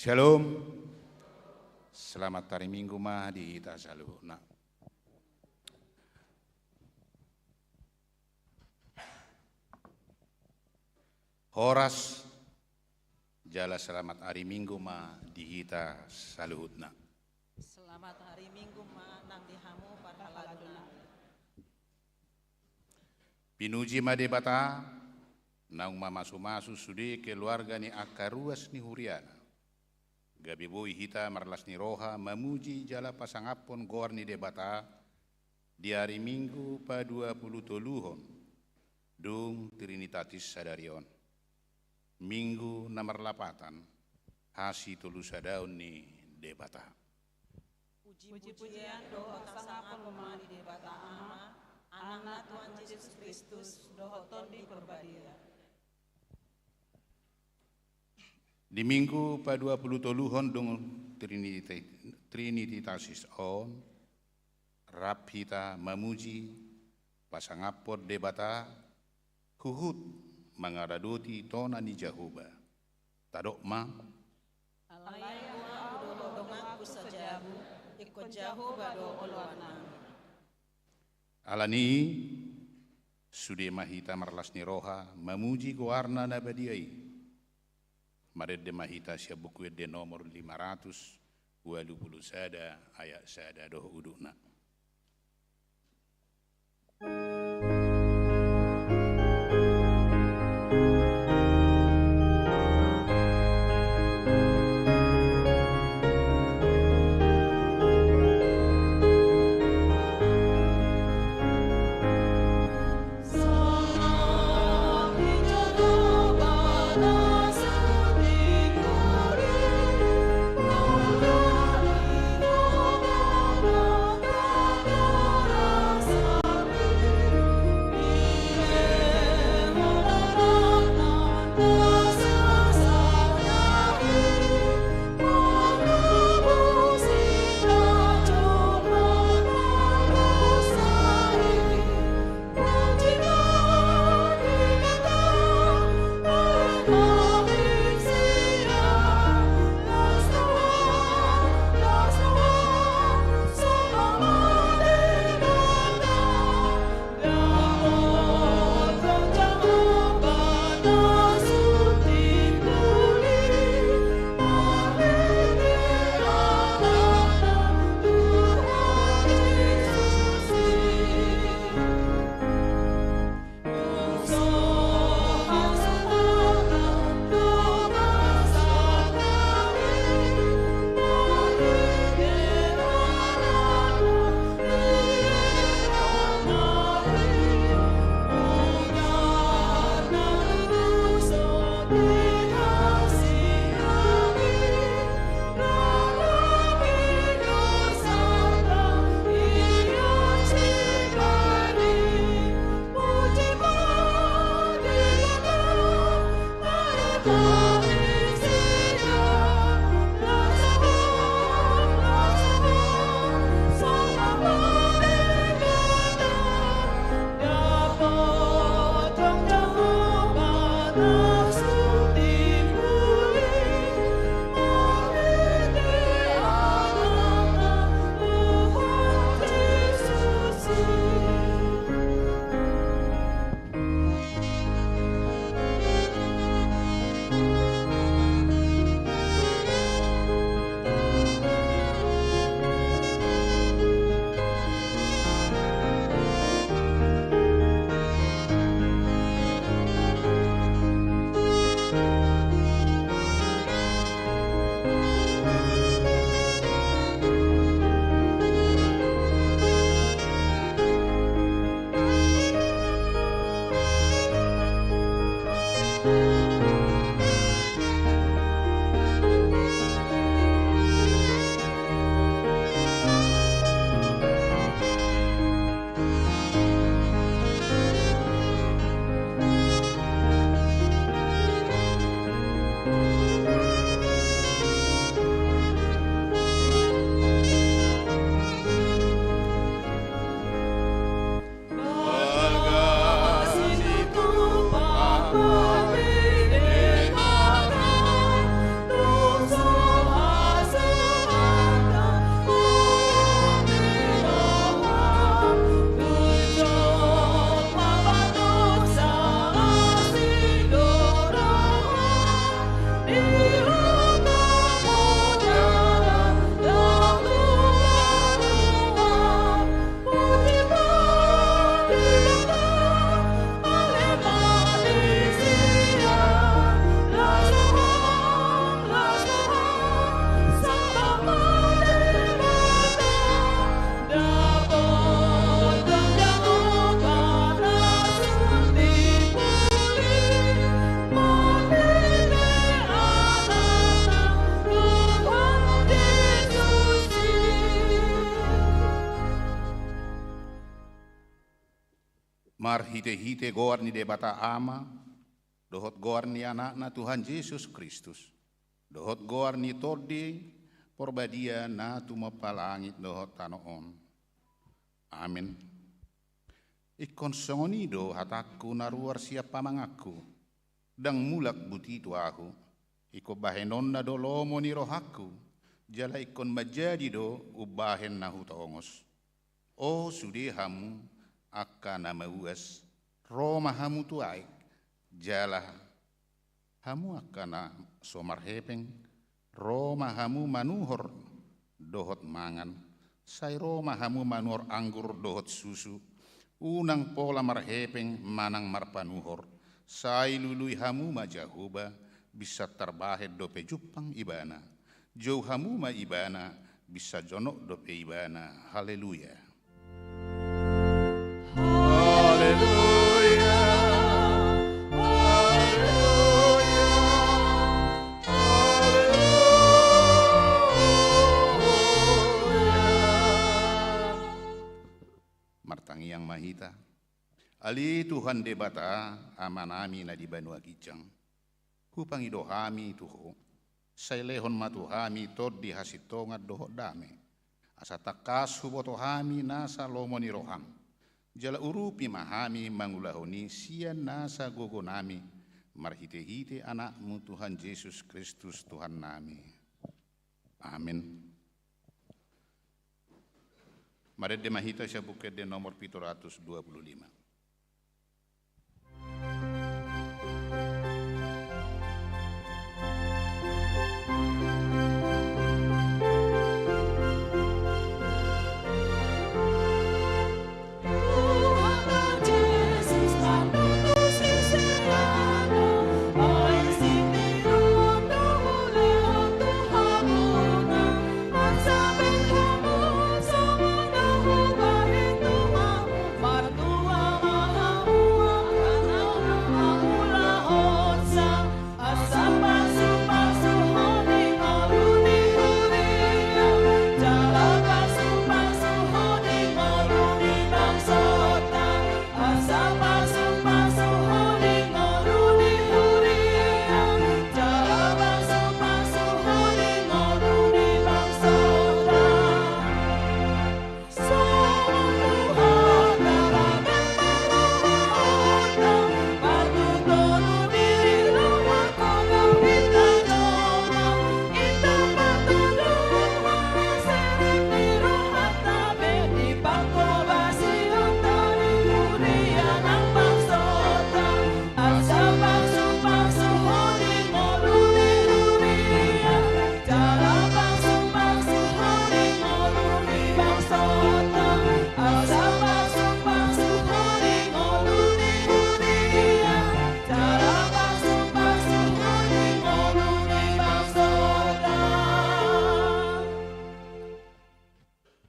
Shalom. Selamat hari Minggu mah di ita saluhna. Horas jala selamat hari Minggu mah di ita saluhutna. Selamat hari Minggu mah nang dihamu parhaladuna. Pinuji made bata naung mamasu-masu sudi keluarga ni akaruas ni huriana. Gabi boi hita marlas ni roha memuji jala pasangapon goar ni debata di hari Minggu pa 20 toluhon dung Trinitatis sadarion. Minggu nomor 8 hasi tolu sadaun ni debata. Puji-pujian doa pasangapon mah di debata ama anak Tuhan Yesus Kristus dohoton di perbadia. Di minggu pa 20 toluhon dung Trinitatis on rap hita memuji pasangapot debata huhut mangaradoti tona ni Jahoba tadok ma Alaya udo dongaku sajabu ikut Jahoba do oluana. alani sude mahita marlas ni roha memuji goarna nabadiai. Maret de mahita sia buku de nomor 520 sada ayat sada doh uduna. Mar hite-hite goar ni debata ama, dohot goar ni anak-na Tuhan Yesus Kristus. Dohot goar ni todi, porbadia na tumapalangit dohot tanoon. Amin. Ikon songonido hataku naruar siapa mangaku, dang mulak butitu aku, iko bahenon na dolomo ni rohaku, jala ikon majadi do ubahen na hutongos. O sudihamu, akan nama uas, Roma hamu tuaik, jala hamu akan somar hepeng, Roma hamu manuhor dohot mangan, sai Roma hamu manuhor anggur dohot susu, unang pola marhepeng manang marpanuhor, sai lului hamu majahuba, bisa terbahet dope jupang ibana, jauh hamu ma ibana, bisa jonok dope ibana, haleluya. Martangi yang mahita, ali Tuhan debata amanami na di Banua Kijang, hupang idohami tuho, sailehon matuhami tod di hasitonga doho dame, asa takas hubotohami nasa lomoni roham, jala urupi mahami mangulahoni sian nasa gogonami, marhite-hite anakmu Tuhan Yesus Kristus Tuhan nami. Amin. Mari demahita siya bukit de nomor 725.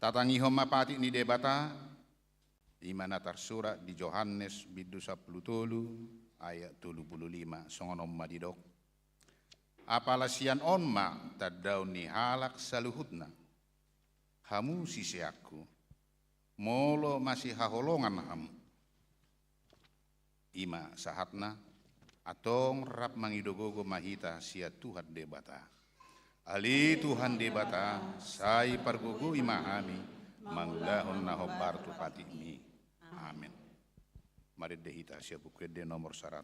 Tatangihom mapati ni debata, imana tersurat di Yohanes bidu 10 ayat 35 songonom madidok. Apalasian onma tadau ni halak saluhutna, hamu sisiaku, molo masih haholongan hamu. Ima sahatna, atong rap mangidogogo mahita sia Tuhan debata. Ali Tuhan debata, sai pargugu imahami, manglahon na hobartu patimi. Amin. Mari dehita sia buku de nomor 191.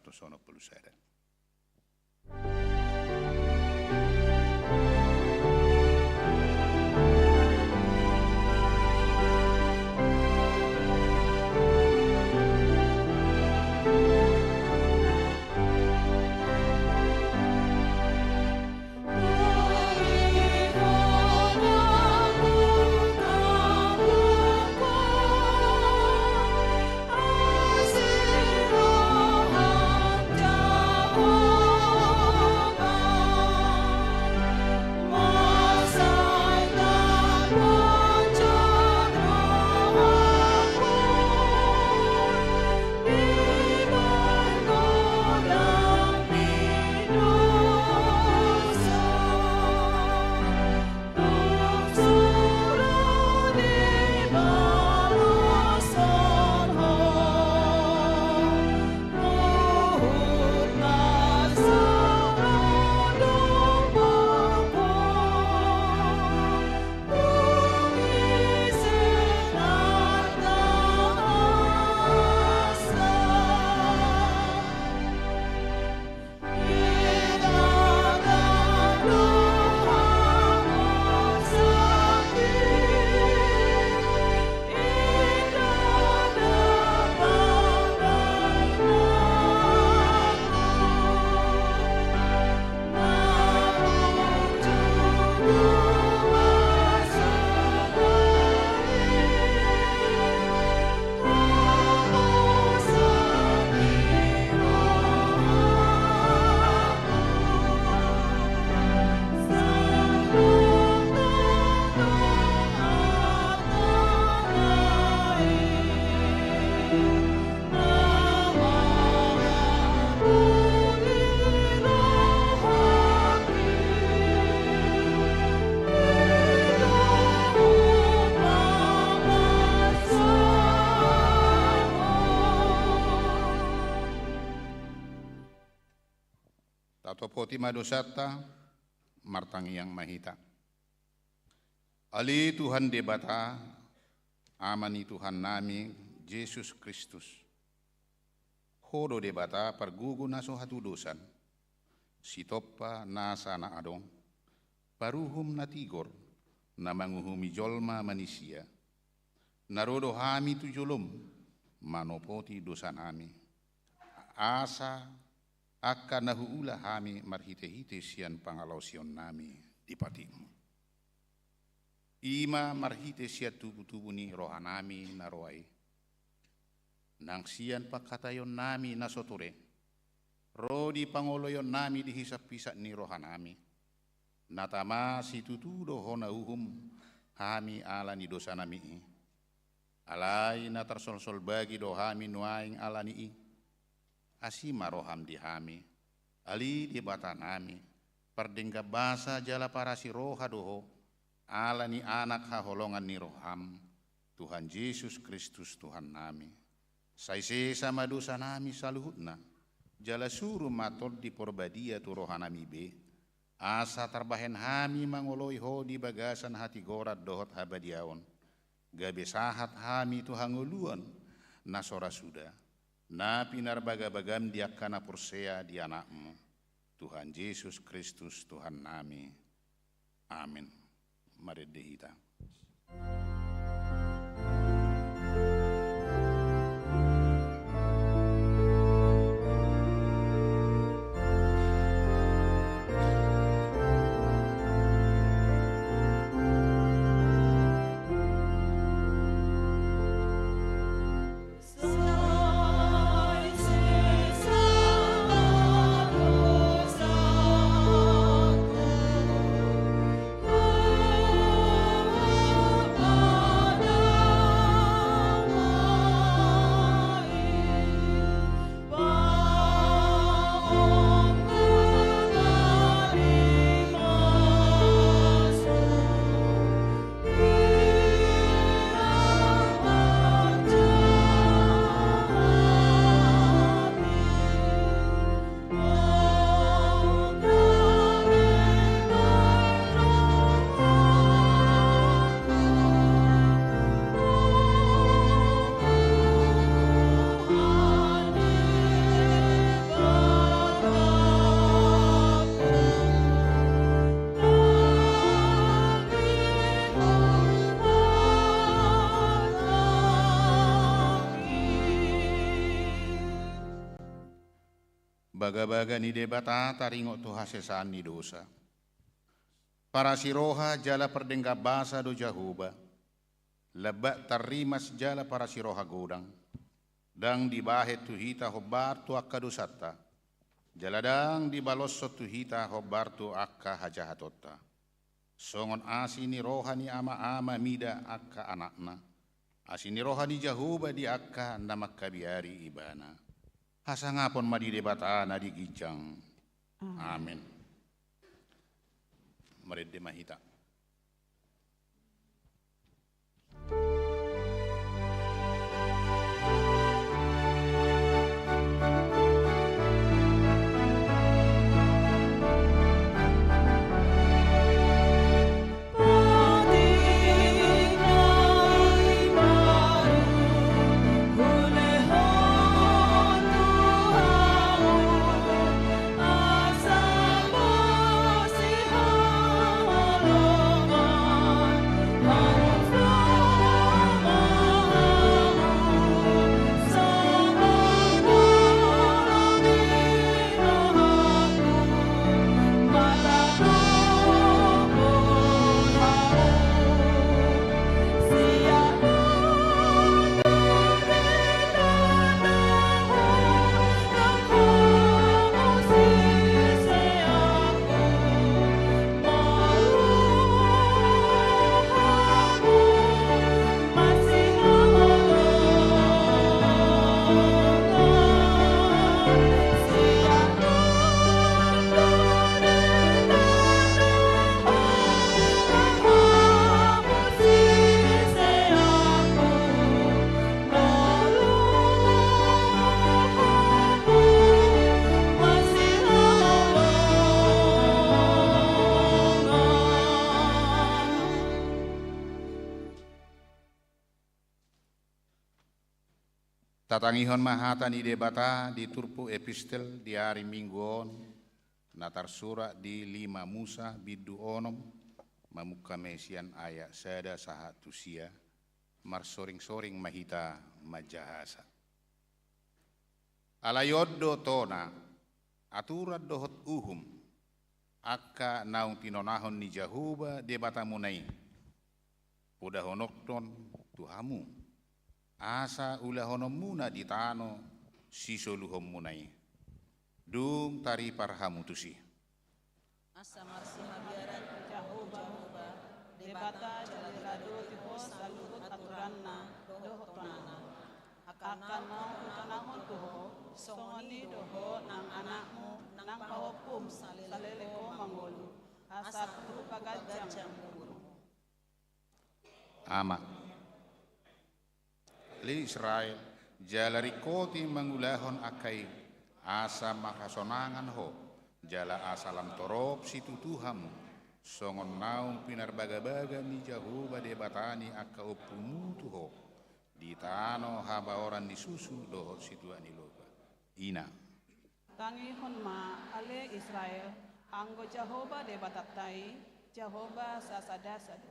Topoti madosata, martangi yang mahita. Ali Tuhan debata, amani Tuhan nami, Yesus Kristus. Hodo debata pergugu naso hatu dosan, sitopa nasa na adong, paruhum na tigor, na manguhumi jolma manusia. Narodo hami tu jolom, manopoti dosan ami. Asa akan nahuula hami marhite-hite sian pangalausion nami di patimu. Ima marhite siat tubuh-tubuh ni rohanami naroai. Nang sian pakatayon nami nasotore. Rodi pangoloyon nami dihisap-hisap ni rohanami. Natama si tutudo hona uhum hami ala ni dosa nami i. Alai na tarsol-sol bagi dohami nuaing ala ni i. Asima roham di hami, ali di bata nami, perdengga basa jala para si roha doho, ala ni anak haholongan ni roham, Tuhan Yesus Kristus Tuhan nami. Saise sama dosa nami saluhutna, jala suruh matol di porbadia tu roha nami be, asa terbahen hami mangoloi ho di bagasan hati gorat dohot habadiaon, gabe sahat hami tu hanguluan, nasora sudah. Na pinarbagabagam dia kana persea di anakmu, Tuhan Yesus Kristus Tuhan nami. Amin. Mari dihita. Baga-baga ni debata taringok tu hasesaan ni dosa. Para siroha jala perdengga basa do jahuba. Lebak tarimas jala para siroha godang. Dang dibahet tu hita hobar tu akka dosata. Jaladang dibalosso tu hita hobar tu akka hajahatota. Songon asini rohani ama-ama mida akka anakna. Asini rohani jahuba di akka namak kabiari ibana. Hasangapon madi debata na di gijang. Amin. Mari mahita. Oh Tatangihon mahata ni debata di turpu epistel di hari mingguon natar sura di 5 Musa bidu onom mamuka mesian ayat sada saha tusia mar soring-soring mahita majahasa. Alayoddo tona aturat dohot uhum akka naung pinonahon ni Jahuba debata munai udah honokton tuhamu asa ulahonom muna di tano sisoluhom munai dung tari parhamu tusi Asa marsi habiaran Jahuba debata jalirado tiho saluhut aturanna dohotonana akan naon tuho songoni doho nang anakmu nang pahopum saleleko manggolu asat berupa gajang mulu ama li Israel jalari koti mangulahon akai asa makasonangan ho jala asalam torop situ Tuhamu songon naung pinar baga-baga ni Jahuba debatani akka opumutu ho di tano haba orang disusu dohot situ aniloba ina tangihon ma ale Israel anggo Jahoba debatatai Jahoba sasadasad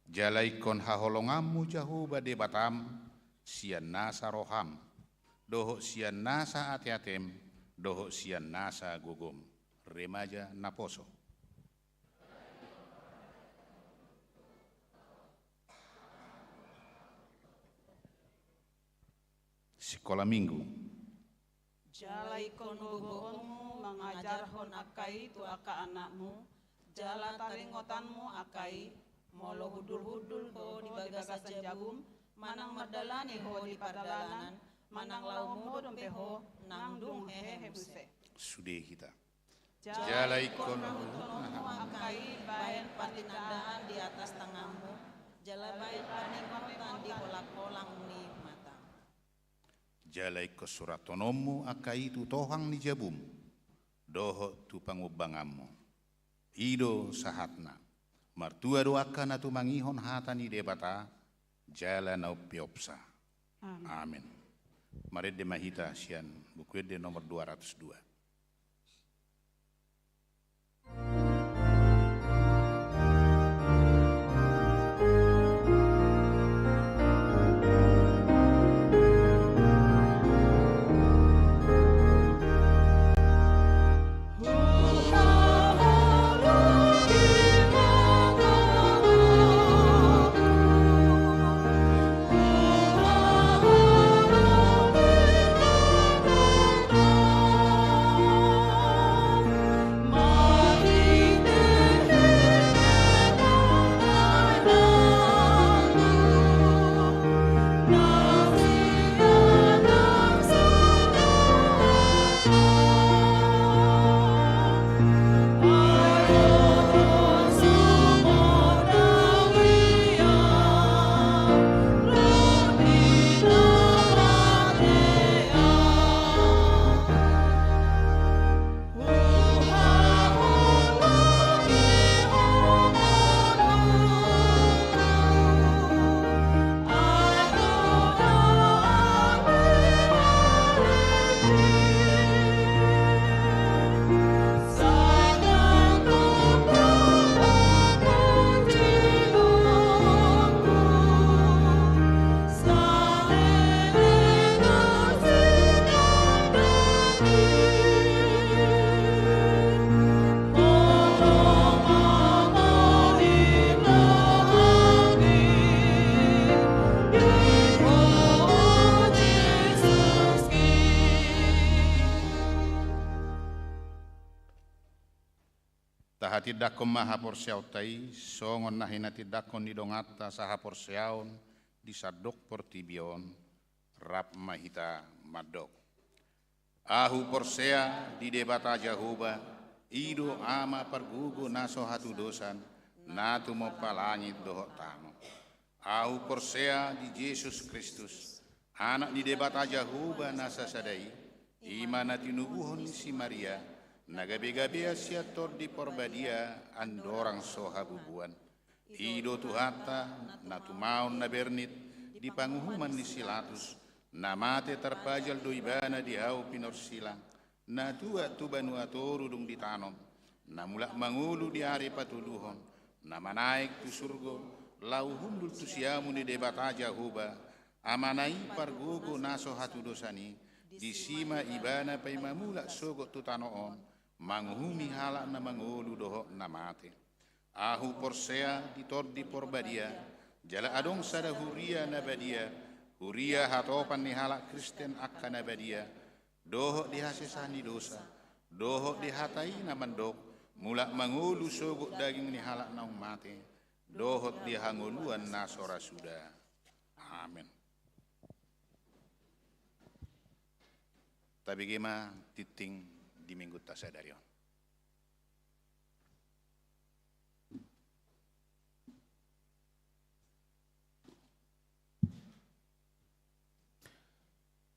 jalaikon haholongamu Jahuba debatam sian nasa roham dohot sian nasa atiatem dohot sian nasa gogom remaja naposo. Sekolah minggu jalai konogoonmu mengajarhon akai tu aka anakmu jala taringotanmu akai molo hudul-hudul ho di bagasan jabum manang merdalani ho di padalanan manang laumu dompe ho nang dung hehe buse sudah kita jalai konogoonmu akai bayan patinandaan di atas tanganmu jala baik paningotan di kolak-kolang ni mata jalai ko suratonommu akai tu tohang ni jabum doho tu pangubangammu ido sahatna martua doaka na tu mangihon hata ni debata jala na upiopsa amin marid de mahita sian buku de nomor 202. Tidakon maha porsiautai songon nahina tidakon di dongata saha porsiaun di sadok portibion rap mahita madok ahu porsea di debata Jahuba ido ama pergugu naso hatu dosan natu mo palangit dohot tamo ahu porsea di Yesus Kristus anak di debata Jahuba nasa sadai imana tinubuhon si Maria nagabe-gabe siator di porbadia andorang soha bubuan ido tuhata natu maun na bernit di panguhuman ni Silatus namate terpajal do ibana di hau pinor silang, na tua tu banu atoru dung ditanom, na mulak mangulu di hari patuluhon, na manaik tu surgo, lau hundul tu siamu di debat aja huba, amanai pargogo naso hatu dosani, di sima ibana pai mamulak sogo tu tanoon, manguhumi halak na mangulu doho namate. Ahu porsea ditordi porbadia, jala adong sada huria nabadia, huria hatopan ni halak Kristen akka nabadia, doho dihasesani dosa, doho dihatai namandok, mulak mangulu sogok daging ni halak naung mate, doho dihanguluan nasora sudah. Amin. Tapi gimana titing di minggu tasadarion.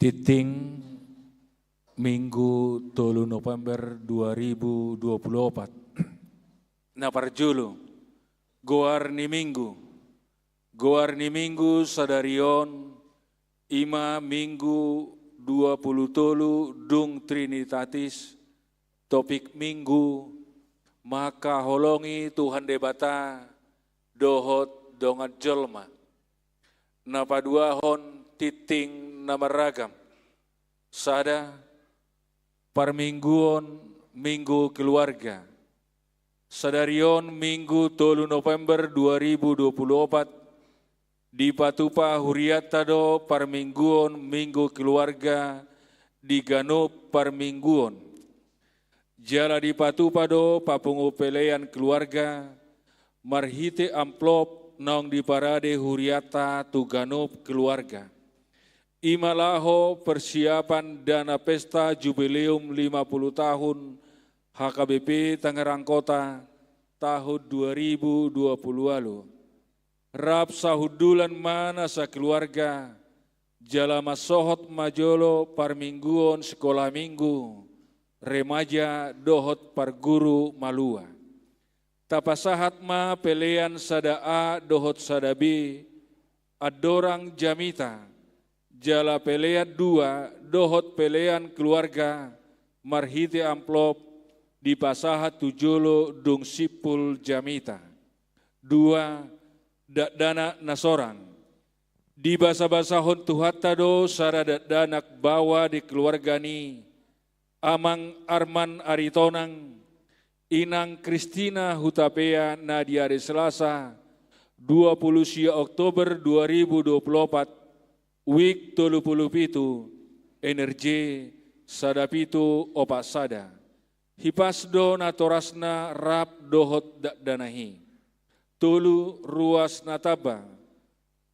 Titing Minggu 3 November 2024. Naparjulu Goar ni Minggu sadarion ima Minggu 23 dung Trinitatis, topik Minggu maka holongi Tuhan debata dohot dongat jelma. Napaduahon titing namaragam, sada parmingguon Minggu Keluarga, sadarion Minggu 3 November 2024, di Patupa Huriatado parmingguon Minggu Keluarga, di Ganup parmingguon, jala di Patupa do papungu pelean keluarga, marhite amplop nong di parade Huriata tu Ganup keluarga. Imalaho persiapan dana pesta jubileum 50 tahun HKBP Tangerang Kota tahun 2020 lalu. Rap sahudulan mana sa keluarga, jala masohot majolo parmingguon sekolah minggu, remaja dohot parguru malua. Tapasahat ma pelean sada A dohot sada B, adorang jamita, jala pelean 2, dohot pelean keluarga, marhite amplop, di pasahat tujolo dung sipul jamita. 2, dana nasoran. Di basa-basahon tuhatado sara danak bawa di keluarga ni, amang Arman Aritonang, inang Kristina Hutapea Nadia di Selasa, 20 Oktober 2024, Wik 37, energi sadapitu opak sada. Hipasdo natorasna rap dohot danahi. Tulu ruas nataba.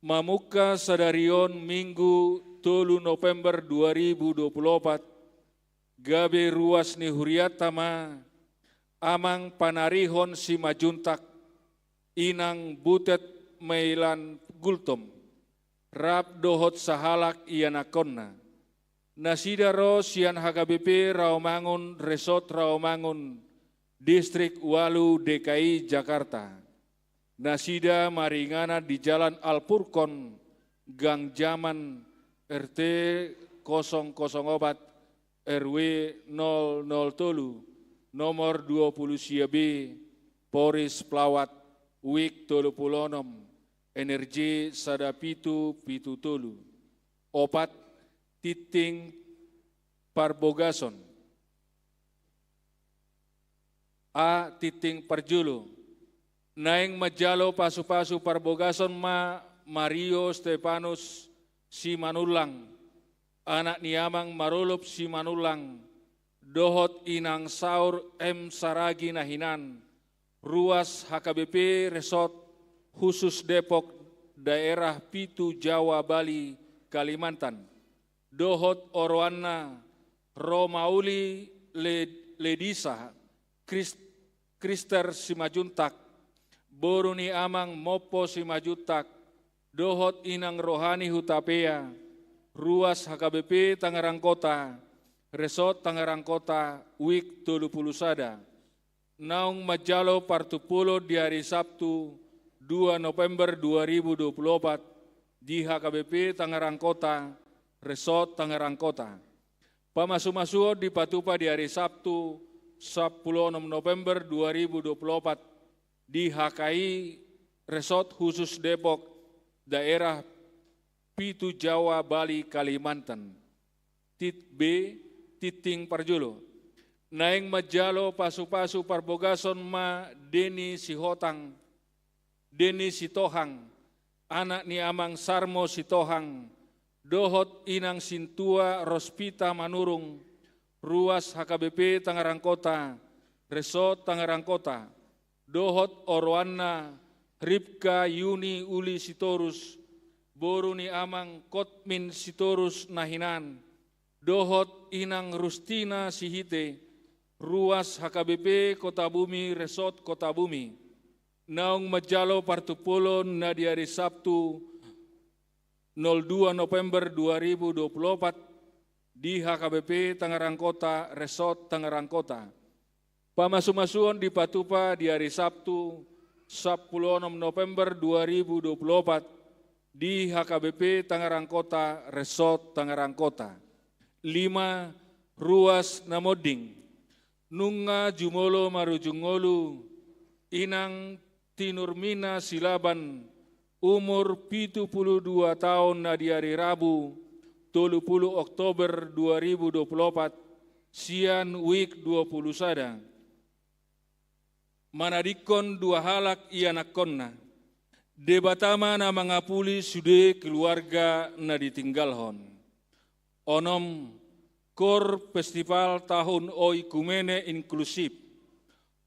Mamuka sadarion Minggu 3 November 2024. Gabe ruas ni huriatama. Amang panarihon si majuntak. Inang butet meilan gultom. Rap dohot sahalak ianakonna. Nasidaro sian HKBP Rawamangun Resort Rawamangun Distrik Walu DKI Jakarta. Nasida maringana di Jalan Alpurkon Gang Jaman RT 004 RW 003 nomor 20 CB Poris Plawat Wik 36 energi sadapitu pitu tolu. Opat titing parbogason. A titing parjulu. Naing majalo pasu-pasu parbogason ma Mario Stepanus Simanulang. Anak niamang Marulup Simanulang. Dohot inang saur M. Saragi Nahinan. Ruas HKBP Resort khusus Depok, daerah Pitu, Jawa, Bali, Kalimantan. Dohot Orwana, Romauli, Ledisa, Krister Simajuntak, Boruni Amang Mopo Simajuntak, Dohot Inang Rohani Hutapea, Ruas HKBP Tangerang Kota, Resort Tangerang Kota, Wik 30 Sada, Naung Majalo Partupulo di hari Sabtu, 2 November 2024 di HKBP Tangerang Kota, Resort Tangerang Kota. Pamasu-masuo di Patupa di hari Sabtu 16 November 2024 di HKI Resort Khusus Depok, daerah Pitu Jawa, Bali, Kalimantan. B. Titing Parjulo. Naeng majalo pasu-pasu parbogason ma Deni Sihotang, Deni Sitohang, anak ni Amang Sarmo Sitohang, dohot inang Sintua Rospita Manurung, ruas HKBP Tangerang Kota, Resort Tangerang Kota, dohot Orwana Ripka Yuni Uli Sitorus, boru ni Amang Kotmin Sitorus Nahinan, dohot inang Rustina Sihite, ruas HKBP Kota Bumi, Resort Kota Bumi, naung majalo partupulon na di hari Sabtu 02 November 2024 di HKBP Tangerang Kota, Resort Tangerang Kota. Pamasu-masuon di Patupa di hari Sabtu 16 November 2024 di HKBP Tangerang Kota, Resort Tangerang Kota. 5. Ruas Namoding. Nunga Jumolo Marujungolu, inang Tinurmina Silaban, umur 72 tahun na di hari Rabu, 30 Oktober 2024, sian week 20 sada. Manadikon dua halak ianakonna, debatama na mga puli sude keluarga na ditinggalhon. Onom, Kor Festival Tahun Oikumene Inklusif.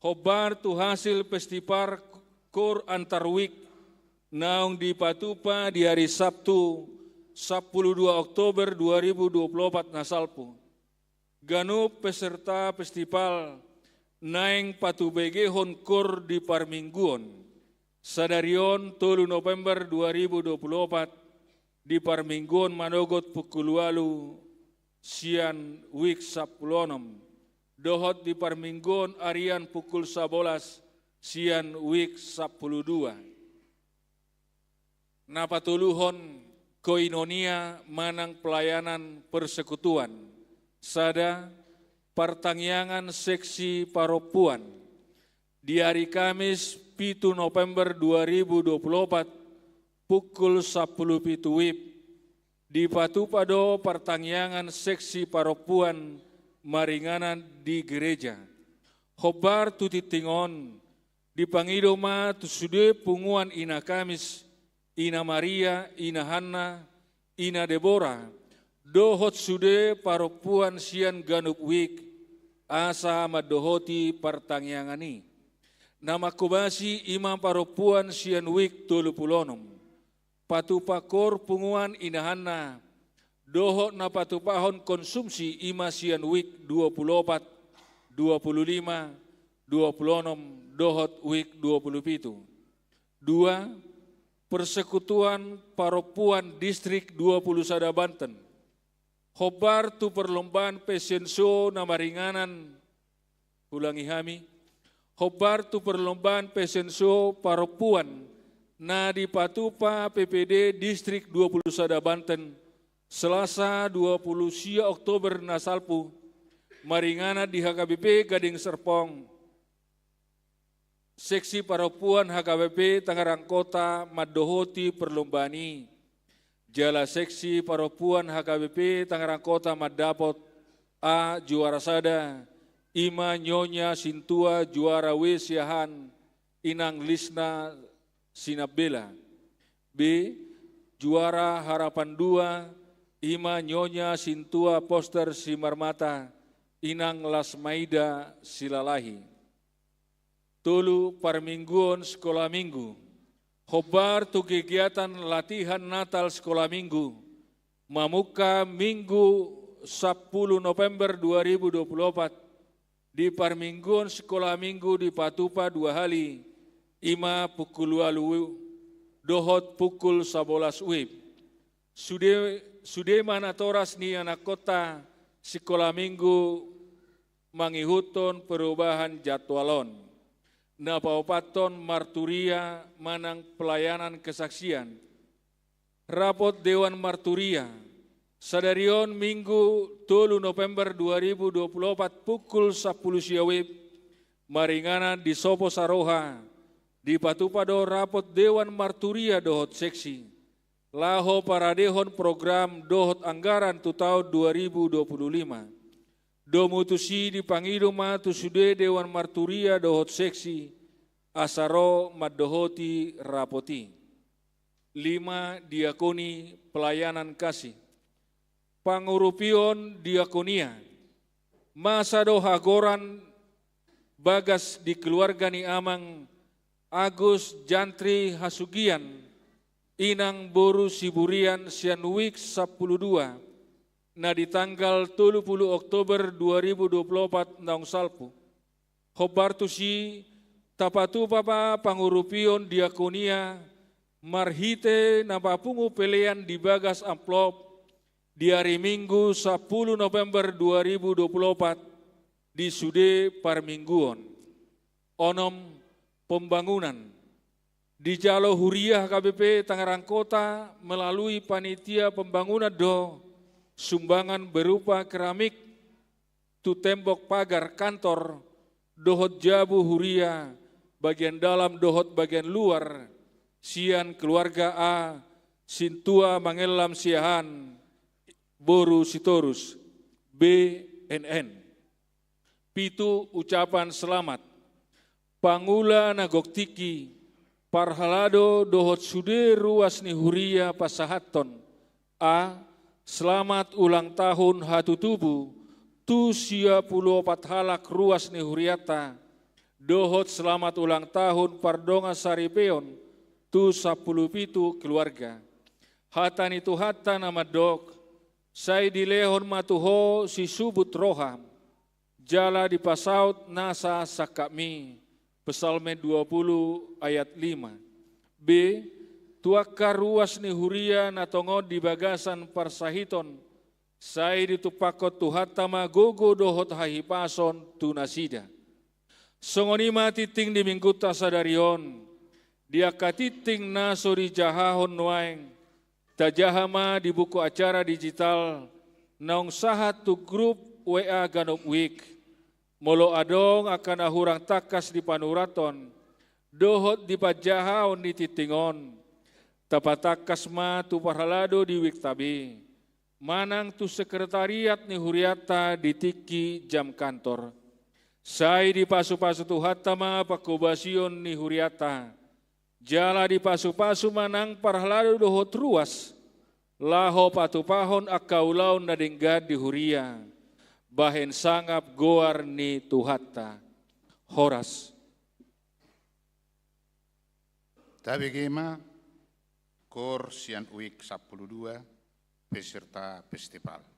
Hobar tu hasil festival Kor Antarwik naung di Patupa di hari Sabtu 12 Oktober 2024 nasalpu. Ganu peserta festival naeng patubegehon Kor di Parmingguon. Sadarion 3 November 2024 di Parmingguon Manogot Pukulualu sian week 10. Dohot di Parmingguon Arian pukul 11 sian week 12. Napatuluhon koinonia manang pelayanan persekutuan. Sada pertangyangan seksi paropuan. Di hari Kamis 7 November 2024 pukul 10 WIB di Patupado pertangyangan seksi paropuan maringanan di gereja. Hobar tutitingon di pangidoma tusude punguan ina Kamis, ina Maria, ina Hanna, ina Deborah, dohot sude paropuan sian ganuk wik, asa madohoti pertangyangani. Nama kubasi imam paropuan sian wik 30. Patupakor punguan inahanna, dohot na patupahon konsumsi ima sian wik 24, 25, 26, dohot wik 27. 2. Persekutuan Paropuan Distrik 20 Sada Banten. Hobar tu perlombaan pesenso na maringanan, ulangi hami, hobar tu perlombaan pesenso Paropuan na di Patupa PPD Distrik 20 Sada Banten, Selasa 20 Oktober nasalpu, maringana di HKBP Gading Serpong, Seksi Paropuan HKBP Tangerang Kota Madohoti Perlombani, Jala Seksi Paropuan HKBP Tangerang Kota Madapot A juara sada, Ima Nyonya Sintua juara Wesiahan, Inang Lisna Sinabela. B. Juara Harapan 2, Ima Nyonya Sintua Poster Simarmata, Inang Lasmaida Silalahi. Tulu Parmingguon Sekolah Minggu. Hobar tu kegiatan latihan Natal Sekolah Minggu. Mamuka Minggu 10 November 2024 di Parmingguon Sekolah Minggu di Patupa 2 hali. Ima pukul 8, dohot pukul 11 WIB. Sude manatoras ni anak kota sekolah minggu mangihuton perubahan jadwalon. Napaupaton marturia manang pelayanan kesaksian. Rapot Dewan Marturia Sadarion Minggu 3 November 2024 pukul 10 siawib, maringanan di Sopo Saroha, di Patupado rapot Dewan Marturia dohot seksi, laho paradehon program dohot anggaran tu tahun 2025. Domutusi di Pangido Matu Sude Dewan Marturia dohot seksi, asaro madohoti rapoti. 5. Diakoni pelayanan kasih. Pangurupion diakonia, masa doha goran bagas di keluarga ni amang Agus Jantri Hasugian, inang boru Siburian Sianwik 12, na di tanggal 30 Oktober 2024 naung salpu. Hobartusi tapatu papa pangurupion diakonia marhite na papungu pelean di bagas amplop di hari Minggu 10 November 2024 di Sude Parmingguon. Onom pembangunan di Jalo Huriah KBP Tangerang Kota melalui panitia pembangunan sumbangan berupa keramik tu tembok pagar kantor dohot Jabu Huriah bagian dalam dohot bagian luar sian keluarga A Sintua Mangelam Siahan Boru Sitorus, BNN. Pitu ucapan selamat. Pangula Nagoktiki, Parhalado dohot Sude ruas ni Huria Pasahaton. A. Selamat ulang tahun hatutubu, tu 24 halak ruas ni Huriata. Dohot selamat ulang tahun Pardonga Saripeon, tu 10 pitu keluarga. Hatan itu hata nama dok. Saya dilehon matuho si subut roham, jala di pasaut nasa sakami, Psalme 20 ayat 5. B. Tuakar ruas ni Huria natongo di bagasan parsahiton, saya ditupakot tuhatama gogo dohot hahipason tunasida. Songonima titing di mingguta sadarion, dia katiting naso di jahahon waeng, tajahama di buku acara digital naung sahat tu grup WA Ganop Week molo adong akan ahurang takas di panuraton dohot di pajahaon di titingon tapatakas ma tu parhalado di week tabi manang tu sekretariat ni Huriata di tiki jam kantor sai di pasu-pasu tu hatama pakobasion ni Huriata jala di pasu-pasu manang parhalado dohot ruas, laho patupahon akaulaun na denggad di Huria, bahen sangap goar ni Tuhata. Horas. Tabi gema, Kor Sian Uik 12, peserta festival.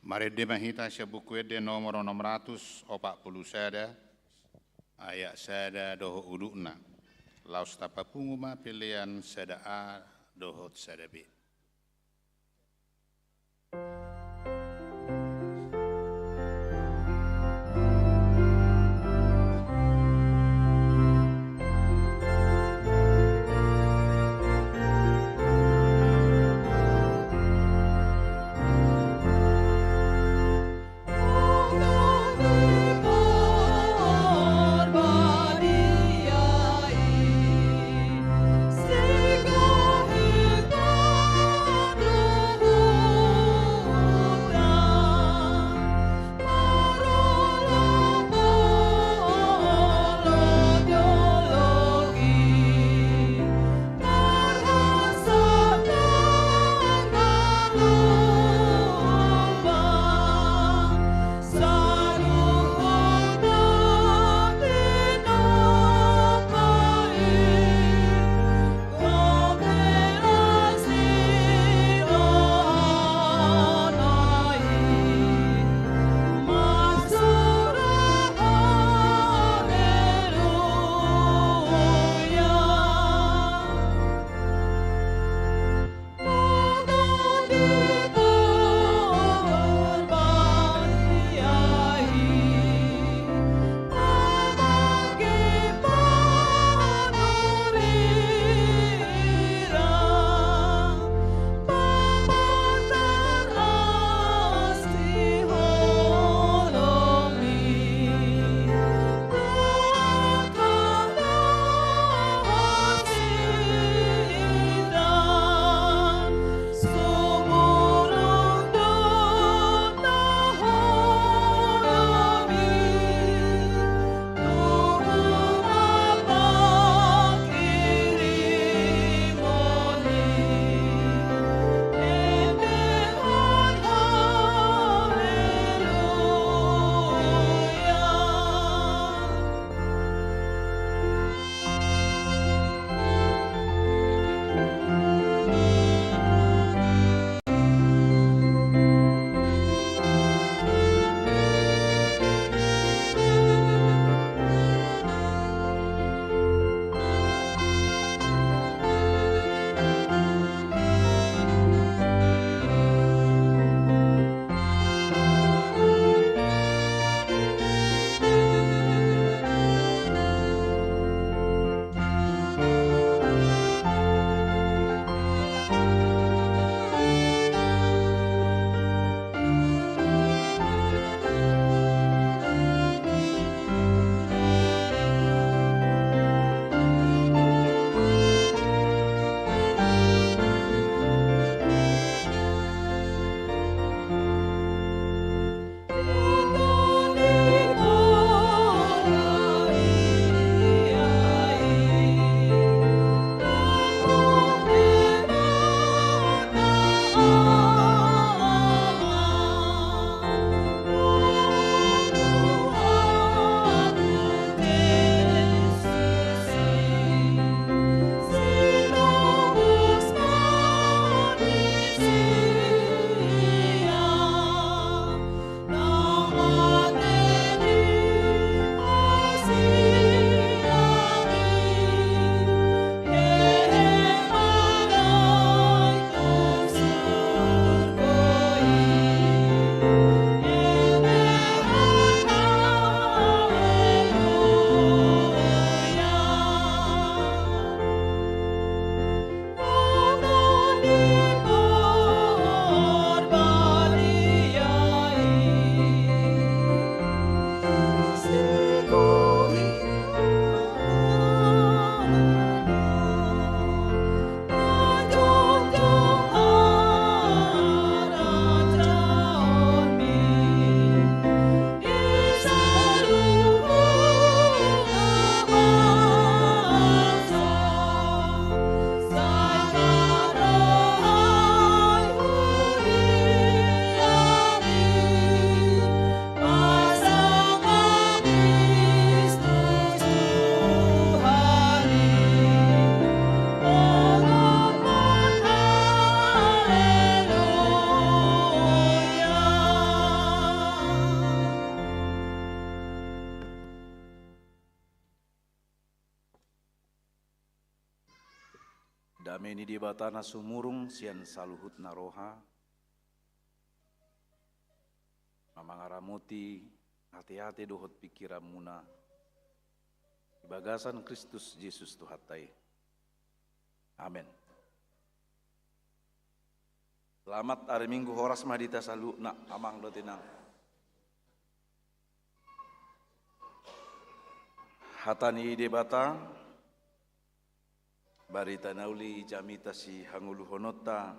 Mari demahita sebuku de nomor 640 sada, ayat sada doho udukna, laus tapapunguma pilihan sada A dohot sada B. Segahita meni di batana sumurung sian saluhut naroha mamangaramuti hati-hati dohot pikiran muna ibagasan Kristus Yesus Tuhatai. Amin. Selamat hari Minggu horas madita salu nak amang do tinang. Hatani debata barita nauli jamita si hangulu honota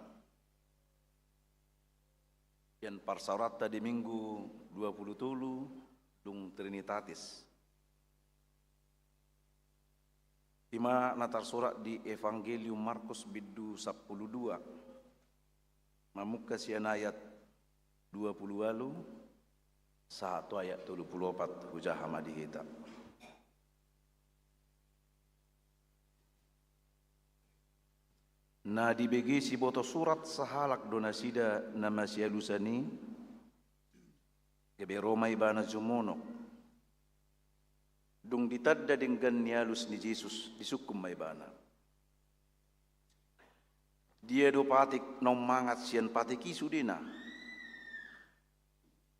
yang parsaurata di Minggu 27 dung Trinitatis. Ima natar surat di Evangelium Markus bidu 12 mamuka sian ayat 20 walu 1 ayat 34 hujah hamadihita. Na dibegi si boto surat sahalak donasida nama sialusani kebe Roma ibana jumonok dung ditadda dengan nialus ni Yesus disukum maibana. Dia do patik nom mangat sian patiki sudina.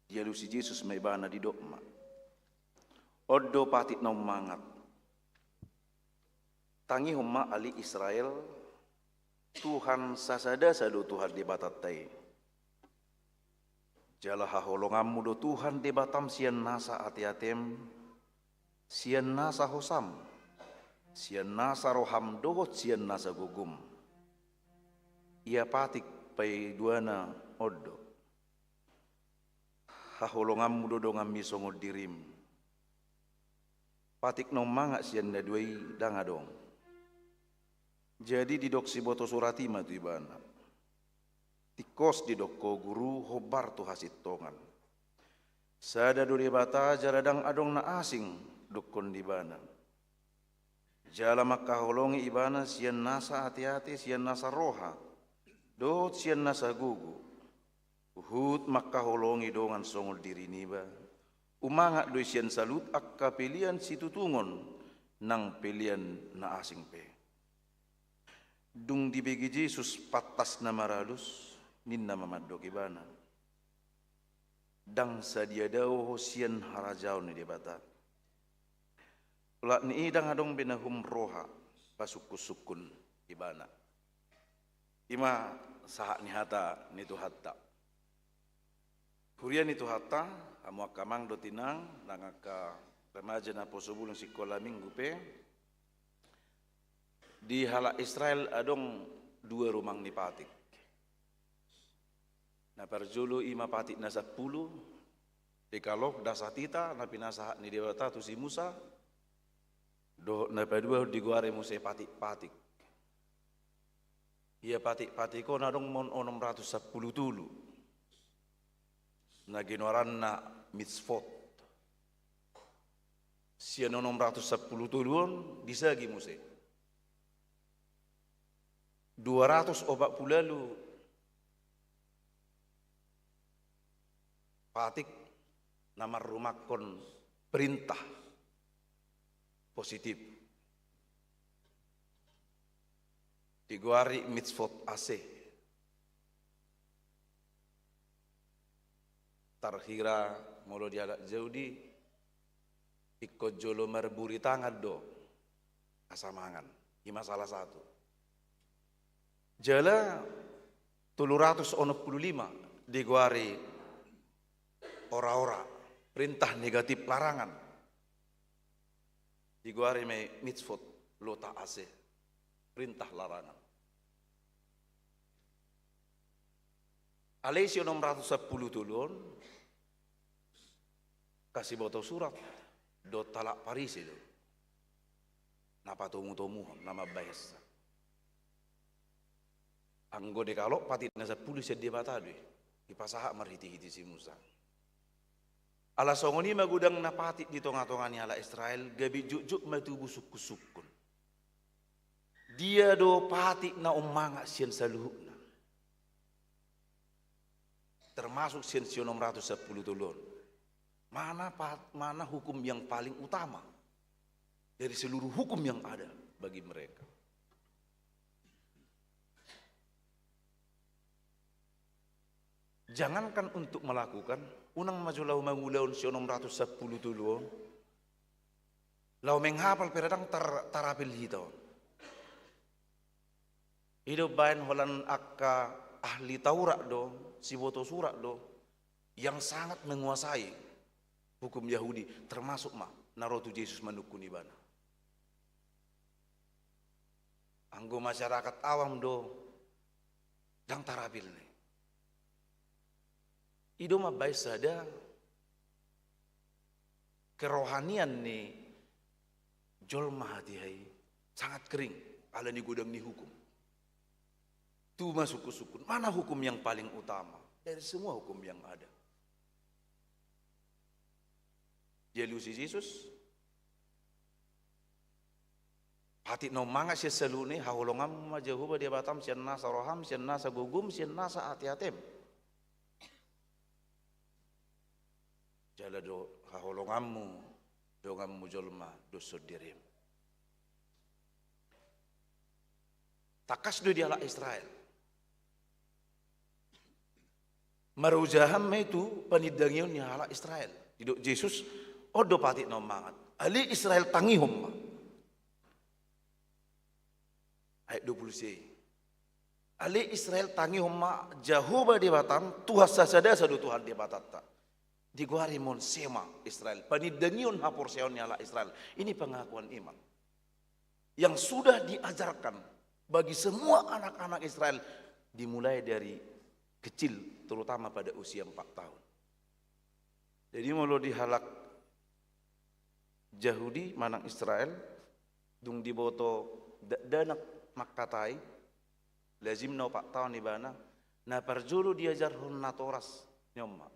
Dia si Yesus maibana di dokma. Oddo patik nom mangat. Tangi humma ali Israel Tuhan sasada sado Tuhan di batatai. Jala haholongamu do Tuhan di batam sian nasa ati-atem. Sian nasa hosam, sian nasa roham dohot sian nasa gugum. Ia patik pai duana oddo. Haholongam dodongam misongod dirim. Patik nom manga sian daduai dangadong. Jadi didok si boto suratima tu ibana. Tikos didok ko guru hobar tu hasit tongan. Sada duri bata jaradang adong na asing. Dukun di bana. Jala makaholongi ibana sian nasa hati-hati sian nasa roha. Dot sian nasa gugu. Uhud makaholongi dongan songol diri niba. Umangat do sian salut akka pilihan situtungon nang pilihan na asing pe. Dung dibegi Yesus patas na maralus ninna mamadok ibana. Dang sadia daw sian harajau ni debata. Ulat ni idang adong binahum roha pasukun-sukun ibana. Ima sahak ni hata ni tu hatta. Hurian itu hatta amu akamang do tinang nangaka remaja na posobulong sikola minggu pe. Di hala Israel adong 2 rumang ni patik. Na parjulu ima patik na 10 dikalok dasatita na pinasa ni dewata tu si Musa. Do na padua diguare muse patik-patik. Ia patik-patik ko na dong mon 610 tulu. Na ginoran na mitzvot. Sia 610 tulun disagi muse. 240 lalu patik nama rumakon perintah positif. Diguari mitzvot ase. Tarhira molo dialak jaudi ikut jolo merburi tangan do asamangan. Ima salah satu. Jala 365 diguari ora-ora perintah negatif larangan. Diguari me mitzvot lota ase perintah larangan. Alesio 610 tulun kasih boto surat do talak Paris itu. Napa tomu nama bayas. Anggo dekalok pati na 10 sedia batadui dipasahak marhiti-hiti si Musa. Ala songoni magudang napati di tonga-tongani ala Israel gabi juk-juk matubu suku-sukun. Dia do pati na umanga sian saluhna. Termasuk sian 610 tulun. Mana hukum yang paling utama dari seluruh hukum yang ada bagi mereka. Jangankan untuk melakukan, unang majulau mangulaun si 610 dulu. Lau menghapal peradang tarapil hito. Hidup bain holan akka ahli Taurat do, si boto surat do, yang sangat menguasai hukum Yahudi, termasuk narotu Yesus menukuni bana. Anggo masyarakat awam do, dang tarapil nih. Ido mabai sada kerohanian nih jolma hati hai sangat kering ala ni gudang ni hukum. Tu masuk ke sukun. Mana hukum yang paling utama dari semua hukum yang ada? Jelusi Yesus. Hati no manga si selune haholongam majahuba dia batam sian nasa roham sian nasa gugum sian nasa hati-hatem. Jala do haholongammu dongammu jolma doso dirim. Takas do diala Israel. Marujaham itu panidangion ni hala Israel. Didok Yesus odo pati no mangat. Ali Israel tangihom. Ayat 20. Ali Israel tangihom Jehovah di batam Tuhan sasada sadu Tuhan di batata. Di guarimon sema Israel. Panidangion hapor seon ni hala Israel. Ini pengakuan iman yang sudah diajarkan bagi semua anak-anak Israel dimulai dari kecil terutama pada usia 4 tahun. Jadi mulu dihalak Yahudi manang Israel dung diboto danak makkatai lazim no 4 tahun di bana na parjulu diajar hunna toras nyomma.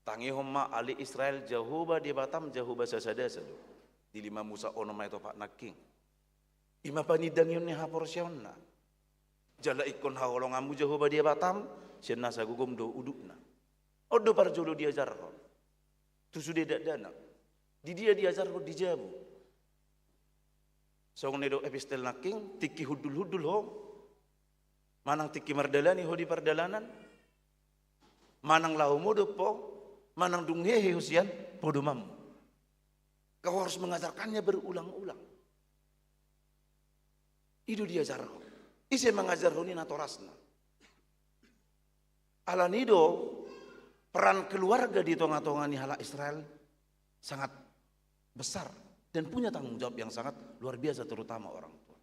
Tangi homma ali Israel Jehovah di batam Jehovah sasada sadu. Di 5 Musa onoma itu Pak Naking. Ima panidang yun ni hapor siyonna. Jala ikon haolongamu Jehovah dia batam, siya nasa gugum do udukna. Odo parjolo diajar ho. Tu sudah danak. Di dia diajar ho dijabu. Song nedo epistel naking, tiki hudul-hudul ho. Manang tiki mardalani ho di pardalanan. Manang lau modok po. Manang dunghehe husian podomam. Kau harus mengajarkannya berulang-ulang. Itu diajar ho. Isi mengajar honi natorasna. Alanido peran keluarga di tonga-tonga ni hala Israel sangat besar dan punya tanggung jawab yang sangat luar biasa terutama orang tua.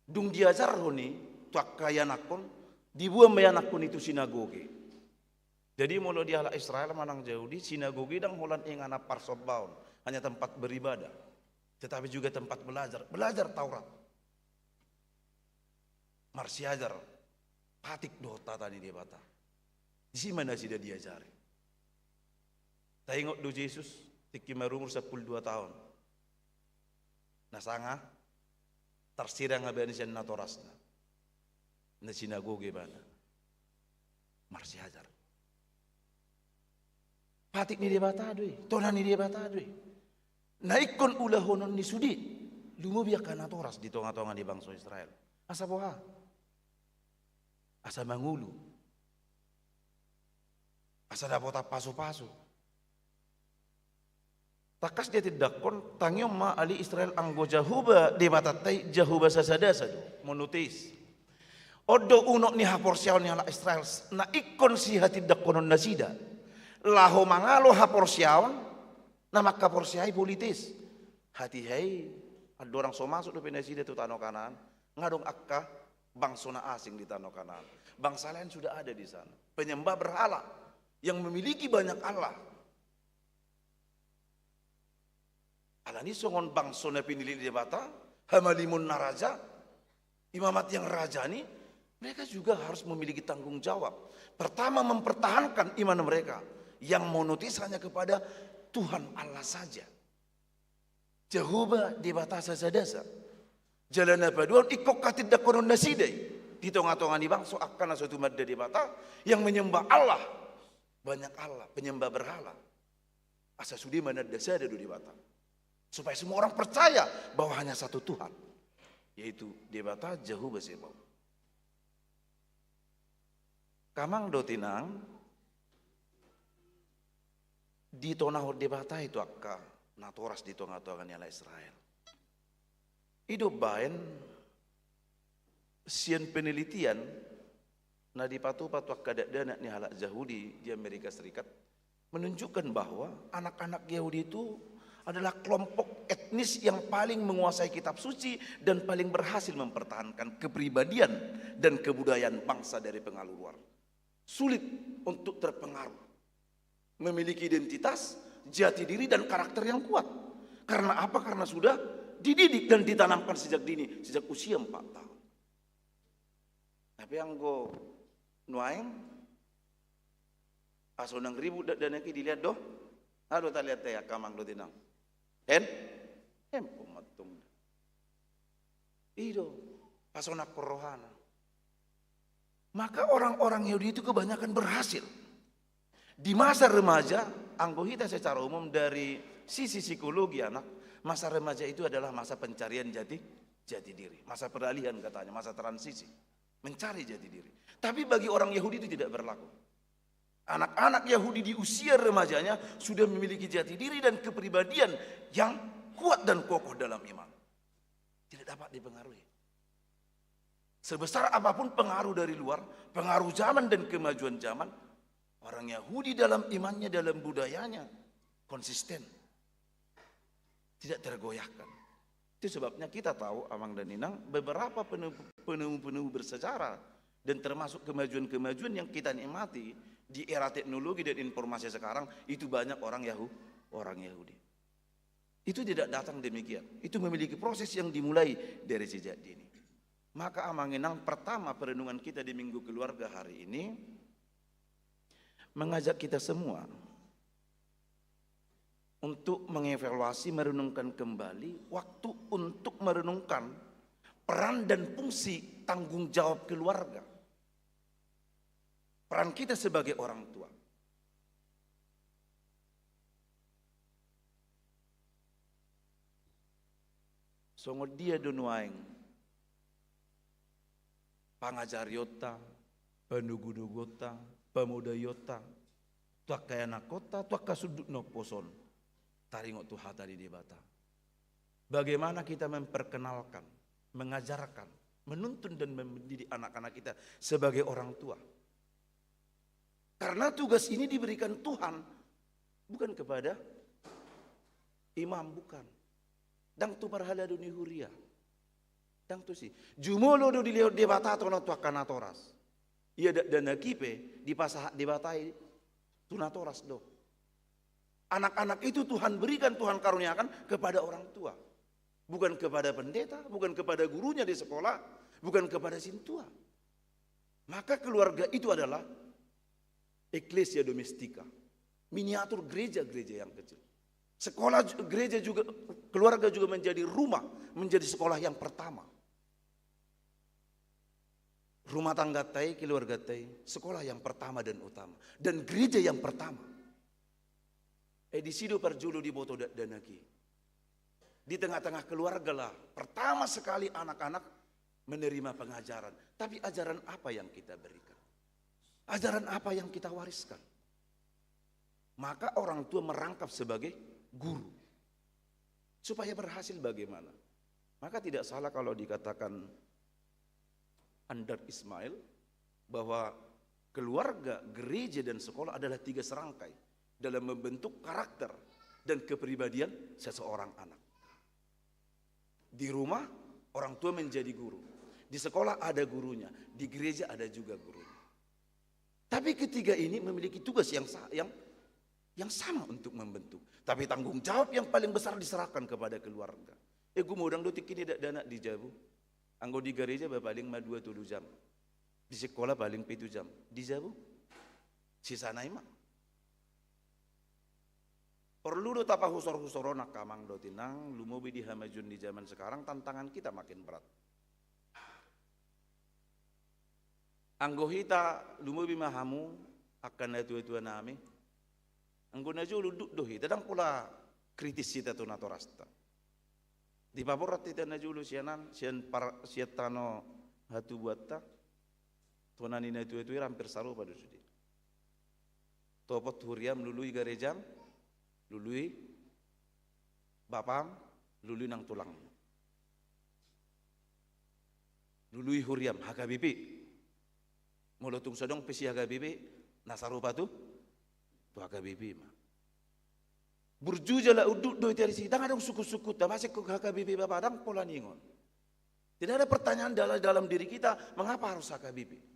Dung diajar honi tuak kayanakon dibuang mayanakon itu sinagoge. Jadi mulu di hala Israel manang Yahudi sinagoge dang holan ingana parsobaun hanya tempat beribadah tetapi juga tempat belajar Taurat. Marsiajar patik do tata ni dia bata. Di sini mana sih dia diajari. Tengok do Yesus tiki marumur 12 tahun. Nasanga tersirang ngaben sian natorasna. Na sinagoge bana. Marsiajar. Patik ni dia bata doi, tonan ni dia bata doi. Naikon ulahonon ni sudi. Lumubiakan natoras di tonga-tonga di bangsa Israel. Asa boha. Asa mangulu. Asa dapota paso-paso. Takas dia tidak kon tangyong ma ali Israel anggo Jehovah di batatai Jehovah sasada sadu monutis. Odo unok ni hapor siaw ni ala Israel na ikon si hati dakonon nasida. Laho mangalo hapor siaw na makapor siay politis. Hati hai ada orang so masuk do penasida tu tano kanan ngadong akka bangsa asing di tanah Kanaan. Bangsa lain sudah ada di sana. Penyembah berhala yang memiliki banyak Allah. Alani songon bangsa na pinili di bata, hamalimun naraja, imamat yang rajani, mereka juga harus memiliki tanggung jawab. Pertama mempertahankan iman mereka yang monotis hanya kepada Tuhan Allah saja. Jehovah di batasa sadasa. Jalan apa dua ikok katid dakonon nasidai di tonga-tonga ni bangso akan suatu madda di bata yang menyembah Allah banyak Allah penyembah berhala asa sudi mana dasar di bata supaya semua orang percaya bahwa hanya satu Tuhan yaitu di bata Jehovah Sebaot. kamang do tinang di tonah debata itu akka natoras di tonga-tonga nyala Israel. Hidup baen sian penelitian na di patu-patu akka dana ni halak Yahudi di Amerika Serikat menunjukkan bahwa anak-anak Yahudi itu adalah kelompok etnis yang paling menguasai kitab suci dan paling berhasil mempertahankan kepribadian dan kebudayaan bangsa dari pengaruh luar. Sulit untuk terpengaruh, memiliki identitas, jati diri dan karakter yang kuat. Karena apa? Karena sudah dididik dan ditanamkan sejak dini, sejak usia 4 tahun. Tapi yang go nuaing aso 6.000 dan lagi dilihat doh, aduh tak lihat ya kamang do tinang, pematung, ido pasona korohana. Maka orang-orang Yahudi itu kebanyakan berhasil di masa remaja. Anggo kita secara umum dari sisi psikologi anak, masa remaja itu adalah masa pencarian jati diri, masa peralihan katanya, masa transisi, mencari jati diri. Tapi bagi orang Yahudi itu tidak berlaku. Anak-anak Yahudi di usia remajanya sudah memiliki jati diri dan kepribadian yang kuat dan kokoh dalam iman. Tidak dapat dipengaruhi. Sebesar apapun pengaruh dari luar, pengaruh zaman dan kemajuan zaman, orang Yahudi dalam imannya, dalam budayanya konsisten, tidak tergoyahkan. Itu sebabnya kita tahu Amang dan Inang beberapa penemu bersejarah dan termasuk kemajuan-kemajuan yang kita nikmati di era teknologi dan informasi sekarang, itu banyak orang Yahudi. Itu tidak datang demikian. Itu memiliki proses yang dimulai dari sejak dini. Maka Amang Inang pertama perenungan kita di Minggu Keluarga hari ini mengajak kita semua untuk mengevaluasi, merenungkan kembali waktu untuk merenungkan peran dan fungsi tanggung jawab keluarga. Peran kita sebagai orang tua. Songo dia donuaing pangajar yota, penugudu gota, pemuda yota, tuak kaya nakota, tuak kasudut no poson, taringok tu hata di debata. Bagaimana kita memperkenalkan, mengajarkan, menuntun dan mendidik anak-anak kita sebagai orang tua. Karena tugas ini diberikan Tuhan, bukan kepada imam, bukan. Dang tu parhala duni huria. Dang tu si. Jumolo do dilihat debata atau natuakana toras. Ia dana kipe di pasah debatai tunatoras do. Anak-anak itu Tuhan berikan, Tuhan karuniakan kepada orang tua. Bukan kepada pendeta, bukan kepada gurunya di sekolah, bukan kepada sintua. Maka keluarga itu adalah Ecclesia domestika, miniatur gereja-gereja yang kecil. Sekolah gereja juga, keluarga juga menjadi rumah, menjadi sekolah yang pertama. Rumah tangga tai, keluarga tai, sekolah yang pertama dan utama. Dan gereja yang pertama. Edisido perjulu di boto danaki. Di tengah-tengah keluarga lah, pertama sekali anak-anak menerima pengajaran. Tapi ajaran apa yang kita berikan? Ajaran apa yang kita wariskan? Maka orang tua merangkap sebagai guru. Supaya berhasil bagaimana? Maka tidak salah kalau dikatakan Andar Ismail bahwa keluarga, gereja dan sekolah adalah 3 serangkai dalam membentuk karakter dan kepribadian seseorang anak. Di rumah orang tua menjadi guru. Di sekolah ada gurunya, di gereja ada juga gurunya. Tapi ketiga ini memiliki tugas yang sama untuk membentuk. Tapi tanggung jawab yang paling besar diserahkan kepada keluarga. Gue mau dang dotik ini dana di Jabu. Anggo di gereja paling 2-3 jam. Di sekolah paling 7 jam. Di Jabu sisa naima. Perlu do tapa husor-husoro nak kamang do tinang lumobi di hamajun di zaman sekarang, tantangan kita makin berat. Anggo hita lumobi mahamu akan na tua-tua nami. Anggo na jo luduk dohi, tadang pula kritis kita tu natorasta. Di paporat kita na julu sianan, sian tano hatu buatta, Tonanina itu hampir sarupa do sudi. Topot huriam lului garejang, lului bapam, lului nang tulang. Lului huriam hakabibi. Molotung sodong pesi hakabibi nasarupa tu hakabibi mah. Burjujala uduk do tiari sidang adong suku-suku tamasek kok hakabibi bapadang pola ningon. Tidak ada pertanyaan dalam diri kita, mengapa harus hakabibi?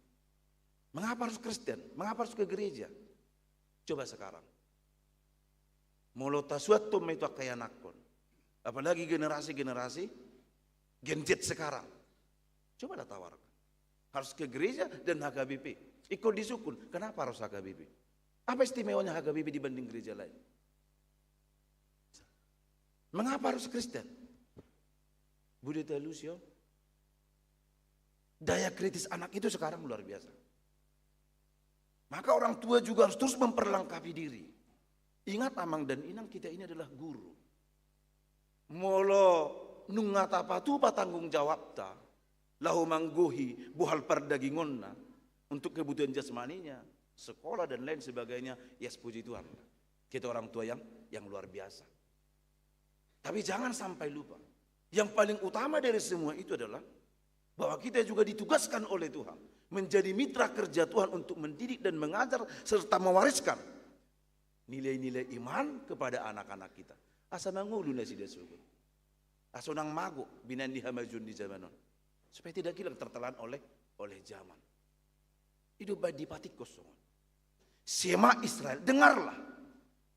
Mengapa harus Kristen? Mengapa harus ke gereja? Coba sekarang. Molota suatu itu kayanakon. Apalagi generasi-generasi Gen Z sekarang. Coba dah tawarkan. Harus ke gereja dan HKBP. Ikut disukun. Kenapa harus HKBP? Apa istimewanya HKBP dibanding gereja lain? Mengapa harus Kristen? Budaya Lucio. Daya kritis anak itu sekarang luar biasa. Maka orang tua juga harus terus memperlengkapi diri. Ingat Amang dan Inang, kita ini adalah guru. Molo nungata patu patanggung jawab ta. Lahu mangguhi buhal pardagingonna untuk kebutuhan jasmaninya, sekolah dan lain sebagainya. Yes, puji Tuhan. Kita orang tua yang luar biasa. Tapi jangan sampai lupa. Yang paling utama dari semua itu adalah bahwa kita juga ditugaskan oleh Tuhan menjadi mitra kerja Tuhan untuk mendidik dan mengajar serta mewariskan nilai-nilai iman kepada anak-anak kita. Asa mangulu nasi dia suku. Asonang mago binan dihamajun di zamanon. Supaya tidak hilang tertelan oleh zaman. Itu badi patik kosong. Sema Israel, dengarlah.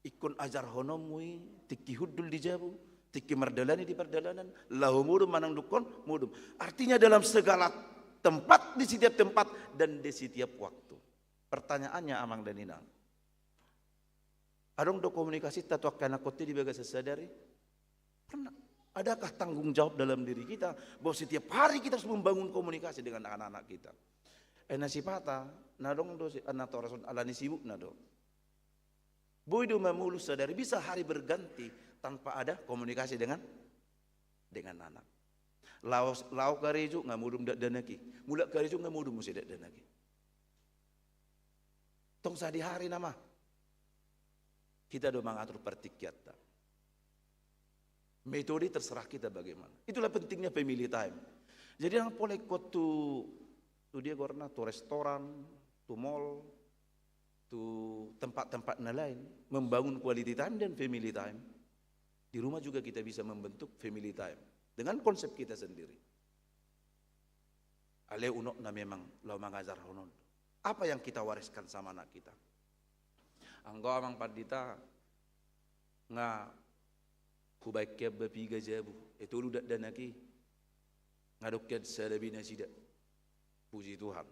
Ikon ajar honomui, tiki hudul di jabu, tiki merdalani di perdalanan, lahu mudum manang dukon mudum. Artinya dalam segala tempat, di setiap tempat dan di setiap waktu. Pertanyaannya Amang dan Inang. Adong do komunikasi tatuak kana kote di bagas sadari? Pernah. Adakah tanggung jawab dalam diri kita bahwa setiap hari kita harus membangun komunikasi dengan anak-anak kita? Nasipata, nadong do anak torason alani sibuk nado. Boy do memulus sadari bisa hari berganti tanpa ada komunikasi dengan anak. Lau karejo ngamudum dak danaki, mulak karejo ngamudum musi dak danaki. Tong sadi hari nama kita do mengatur pertikiat. Metode terserah kita bagaimana. Itulah pentingnya family time. Jadi yang boleh kau tu dia korna tu restoran, tu mall, tu tempat-tempat lain membangun quality time dan family time. Di rumah juga kita bisa membentuk family time dengan konsep kita sendiri. Ale unok na memang lau mengajar honon. Apa yang kita wariskan sama anak kita? Anggo amang padita nga kubaik kaya bapiga jabu itu ludak dan aki ngadukkan salabina sida. Puji Tuhan.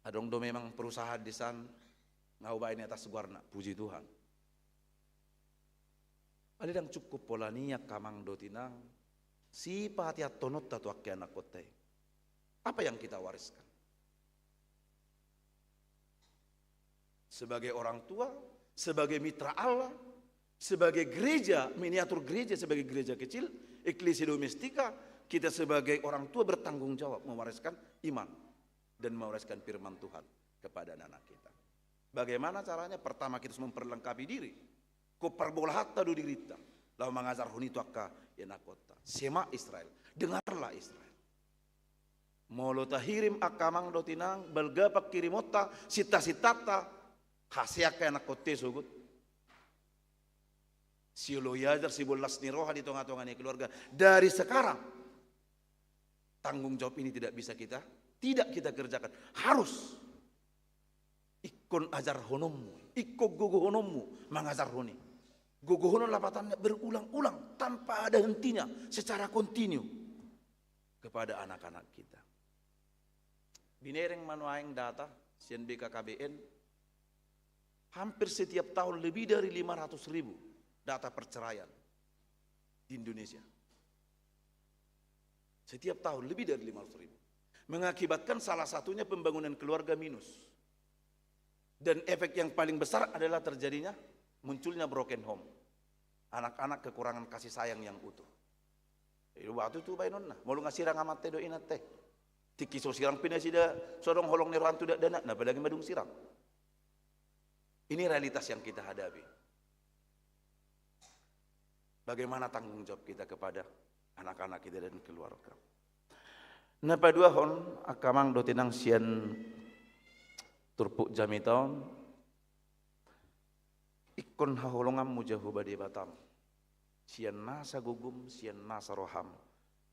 Adong do memang perusahaan di san ngaubain atas guarna. Puji Tuhan. Alidang cukup pola niyak kamang do tinang si patiat tonot tatu aki anak kote. Apa yang kita wariskan? Sebagai orang tua, sebagai mitra Allah, sebagai gereja, miniatur gereja, sebagai gereja kecil, eklesia domestika, kita sebagai orang tua bertanggung jawab mewariskan iman dan mewariskan firman Tuhan kepada anak kita. Bagaimana caranya? Pertama kita harus memperlengkapi diri. Ko parbolahata do dirita, lalu mengajar hunitu akka yanakota. Sema Israel, dengarlah Israel. Molo tahirim akamang do tinang balgapak kirimota sita-sitata hasiaka yanakote sugut. Si loyajar si bolas ni roha di tengah-tengahnya keluarga. Dari sekarang tanggung jawab ini tidak kita kerjakan. Harus ikon ajar honommu, ikon gogo honommu mengajar honi. Gogo honom lapatannya berulang-ulang tanpa ada hentinya secara kontinu kepada anak-anak kita. Binereng manuaing data sian BKKBN hampir setiap tahun lebih dari 500.000 data perceraian di Indonesia. Setiap tahun lebih dari 500.000. Mengakibatkan salah satunya pembangunan keluarga minus. Dan efek yang paling besar adalah terjadinya munculnya broken home. Anak-anak kekurangan kasih sayang yang utuh. Waktu itu bayi nonna, mau ngasih rangamat teh doinat teh. Tiki so sirang pina sida sorong holong ni rohan tu dak dana na padagi madung sirang. Ini realitas yang kita hadapi. Bagaimana tanggung jawab kita kepada anak-anak kita dan keluarga. Na padua hon akamang do tinang sian turpuk jami taon ikon haholongam mujahu badi batam. Sian nasa gugum, sian nasa roham,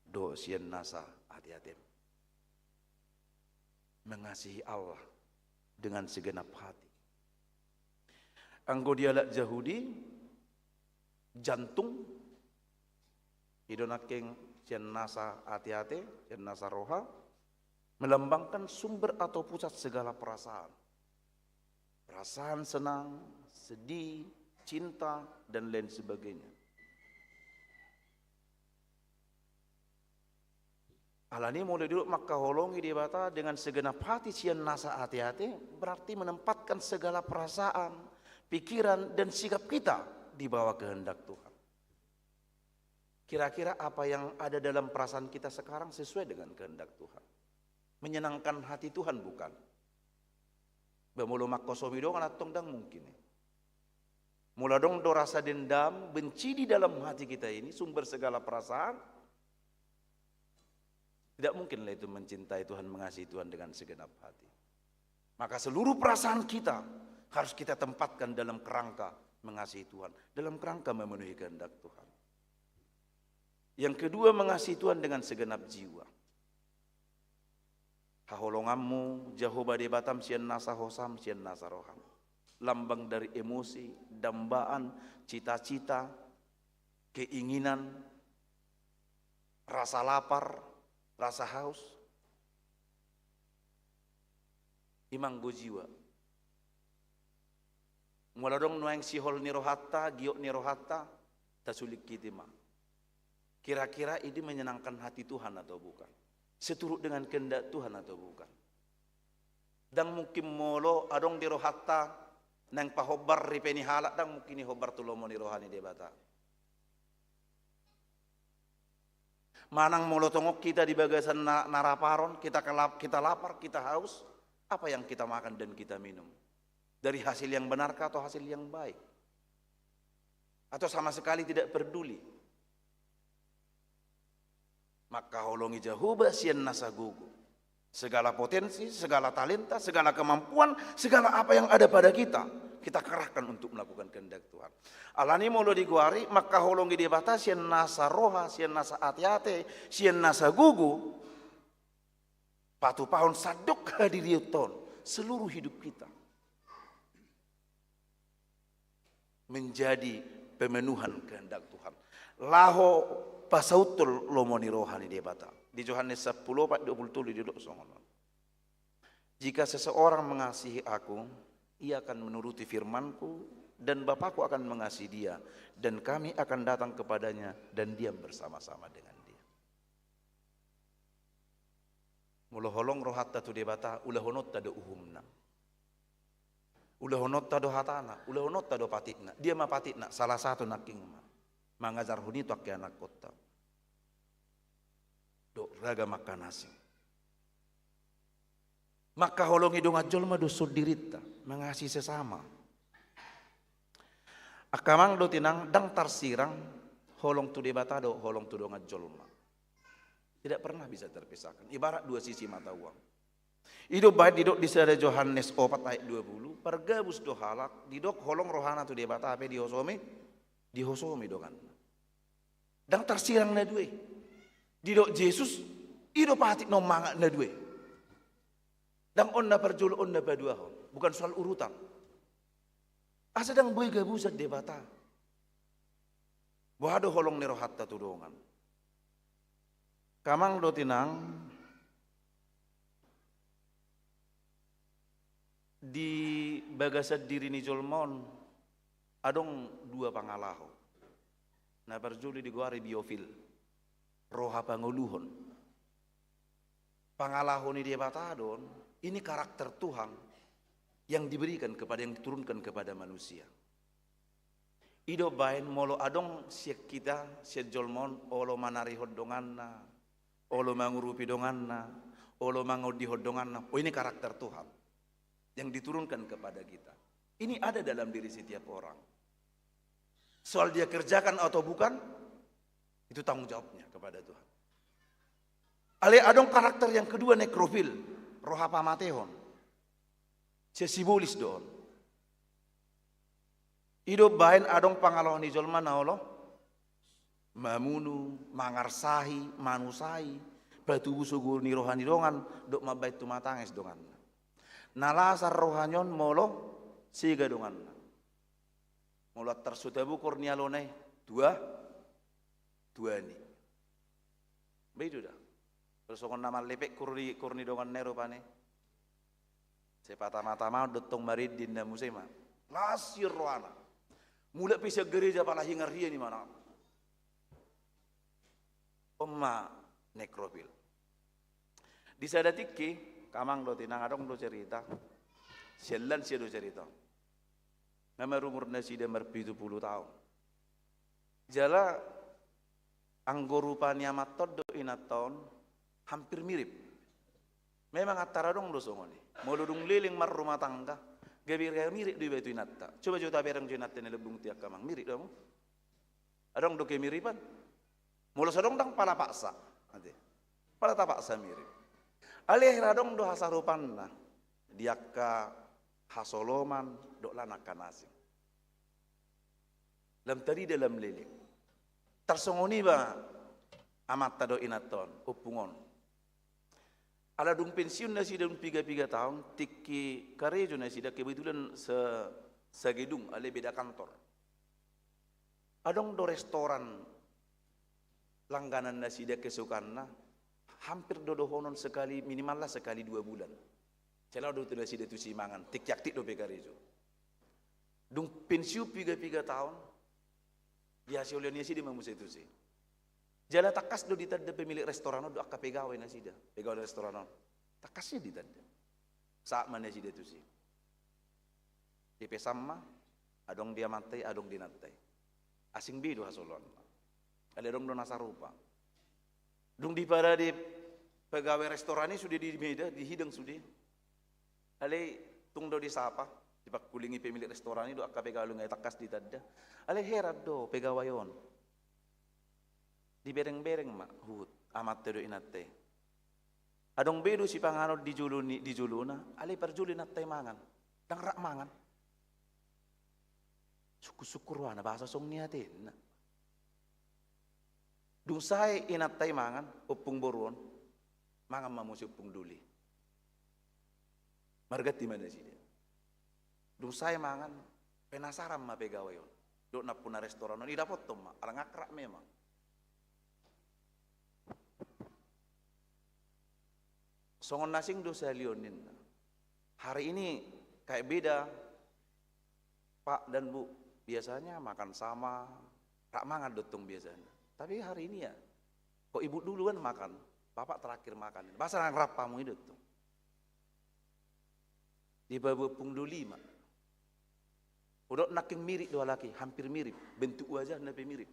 do sian nasa hati-hatim. Mengasihi Allah dengan segenap hati. Anggo dialek Yahudi, jantung, idonaking sian nasa hati-hati, sian nasa roha, melambangkan sumber atau pusat segala perasaan. Perasaan senang, sedih, cinta, dan lain sebagainya. Alani mulai dulu maka holongi di bata dengan segenap hati sian nasa hati-hati berarti menempatkan segala perasaan, pikiran dan sikap kita di bawah kehendak Tuhan. Kira-kira apa yang ada dalam perasaan kita sekarang sesuai dengan kehendak Tuhan? Menyenangkan hati Tuhan bukan? Bamulu makkosomi dong atong dang mungkin. Mula dong do rasa dendam, benci di dalam hati kita ini sumber segala perasaan. Tidak mungkinlah itu mencintai Tuhan, mengasihi Tuhan dengan segenap hati. Maka seluruh perasaan kita harus kita tempatkan dalam kerangka mengasihi Tuhan, dalam kerangka memenuhi kehendak Tuhan. Yang kedua, mengasihi Tuhan dengan segenap jiwa. Haholongammu jauh badi batam sian nasa hosam sian nasa roham. Lambang dari emosi, dambaan, cita-cita, keinginan, rasa lapar, rasa haus, imang go jiwa. Mula dong nuang sihol ni rohatta, giok ni rohatta, tasulik kitima. Kira-kira ini menyenangkan hati Tuhan atau bukan? Seturut dengan kehendak Tuhan atau bukan? Dan mungkin molo adong di rohatta, nang pahobar ripeni halak, dan mungkin ni hobar tulomo ni rohani debata. Manang molo tongok kita di bagasan naraparon, kita lapar, kita haus, apa yang kita makan dan kita minum? Dari hasil yang benarkah atau hasil yang baik? Atau sama sekali tidak peduli? Maka holongi jahuba sian nasa gugu. Segala potensi, segala talenta, segala kemampuan, segala apa yang ada pada kita kerahkan untuk melakukan kehendak Tuhan. Alani molo diguari maka holongi di batas sian nasa roha, sian nasa hati-hati, sian nasa gugu. Patu pahon sadok hadiriuton seluruh hidup kita menjadi pemenuhan kehendak Tuhan. Laho pasautul lomoni rohani di bata. Di Yohanes 10:27 duduk songono. Jika seseorang mengasihi aku, ia akan menuruti firmanku dan Bapakku akan mengasihi dia dan kami akan datang kepadanya dan diam bersama-sama dengan dia. Mula holong rohatta tu debata ulah honot tado uhumna. Ulah honot tado hatana, ulah honot tado patikna. Dia ma patikna salah satu naking mangajar huni tu anak kota. Do raga makan nasi. Maka holongi dong ajol ma do sudirita mengasihi sesama. Akamang do tinang dang tarsirang holong tu debata do holong tu dong ajol ma. Tidak pernah bisa terpisahkan. Ibarat dua sisi mata uang. Hidup baik didok di sada Yohanes 4 ayat 20. Pergabus do halak didok holong rohana tu debata ape dihosomi dokan. Dang tarsirang na duwe. Didok Yesus ido patik no mangak na duwe. Dang onna perjulu onna badua bukan soal urutan. Asa dang boy gabusat debata. Bohado holong nero hatta tudongan. Kamang do tinang di bagasat diri ni jolmon adong dua pangalaho. Na perjuli diguari biofil. Roha panguluhon. Pangalahon ni dia batadon, ini karakter Tuhan yang diberikan kepada, yang diturunkan kepada manusia. Ido bain molo adong siek kita, siek jolmon, olo manari hodonganna, olo mangurupi donganna, Olo mangau di hodongan. Oh, ini karakter Tuhan yang diturunkan kepada kita. Ini ada dalam diri setiap orang. Soal dia kerjakan atau bukan, itu tanggung jawabnya kepada Tuhan. Ale adong karakter yang kedua nekrofil, roha pamatehon. Sesibolis doon. Hidup bahin adong pangalohon ijolma na Allah. Mamunu, mangarsahi, manusai, batu busugur ni rohani dongan, dok mabait tumatangis dongan. Nalasar rohanyon molo siga dongan. Molo tersutabu kurnialone dua ni. Begitu dah. Terus orang nama lepek kurni dongan nero pane. Sepatama-tama dotong maridin dan musema. Lasir rohana. Mula pisah gereja pala hingar dia ni mana. Oma nekrofil. Di sadatiki kamang do tinang adong do cerita. Selan sia do cerita. Nama umur nasi dia merpitu 70 tahun. Jala anggorupanya matod do inaton hampir mirip. Memang antara dong do songoni. Moludung liling mar rumah tangga. Gabir kaya mirip do itu inatta. Coba juta berang inatta ni lebung tiak kamang mirip dong. Adong do kemiripan. Mula sedong dang pala paksa, pala tak paksa mirip. Alih radong do hasarupan na, diaka hasoloman do lanakan asing. Lam tadi dalam lilik. Tersongoni ba amat tado inaton upungon. Ala dung pensiun nasi dung 3 tahun, tiki karejo nasi dah kebetulan segedung ale beda kantor. Adong do restoran langganan nasi dia kesukaan hampir dodohonon sekali minimal lah sekali 2 bulan. Celau do nasi dia tu simangan tik yaktik do pekarejo. Dung pensiun 3 tahun biasa oleh nasi dia mamusa itu sih. Jala takas do ditanda pemilik restoran do akka pegawai nasi dia, pegawai restoran. Takasnya ditanda. Saat mana nasi dia tu sih. DP sama adong dia mantai adong dinantai. Asing bidu hasolon. Ada dong do nasarupa. Dung di pada di pegawai restoran ini sudah di meja, di hidang sudah. Ale tung do di sapa, di pakulingi pemilik restoran ini do akka pegawai ngai takas di tadda. Ale herat do pegawayon. Di bereng-bereng mak hut amat do inatte. Adong bedu si panganod di juluna, ale perjuli natte mangan. Dang rak mangan. Syukur-syukur wana bahasa song niatin. Dung say inatay mangan upung boruon mangan mamusi upung duli margat di mana sih dia dung say mangan penasaran ma pegawayon do na puna restoran ni dapat to ma arang akrak memang songon nasing do salionin hari ini kayak beda Pak dan Bu biasanya makan sama rak mangan dotong biasanya. Tapi hari ini ya, kok ibu duluan makan, bapak terakhir makan. Bahasa yang rapamu itu tuh. Di bawah pungduli mak. Udah naking mirip dua laki, hampir mirip. Bentuk wajah nabi mirip.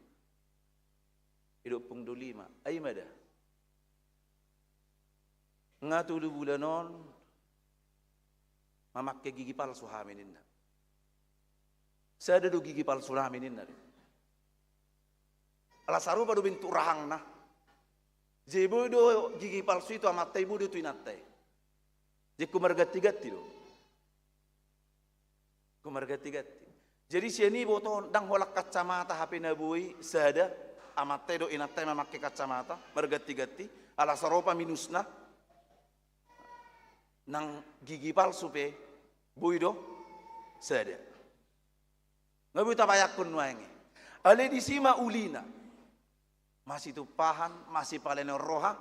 Hidup pungduli mak. Ayo mada. Ngatu bulanon, mamakai gigi palsu haminin. Saya ada do gigi palsu haminin nari. Alasaru pada bentuk rahang nah. Jebu do gigi palsu itu amat ibu do tu inatai. Jeku margati-gati do. Kumargati-gati. Jadi sini boto dang holak kacamata HP nabui sada amat do inatai memakai kacamata margati-gati. Alasaru pa minusna. Nang gigi palsu pe bui do sada. Ngabu tapayakun waenge. Ale di sima ulina. Masih tupahan, masih paleno roha.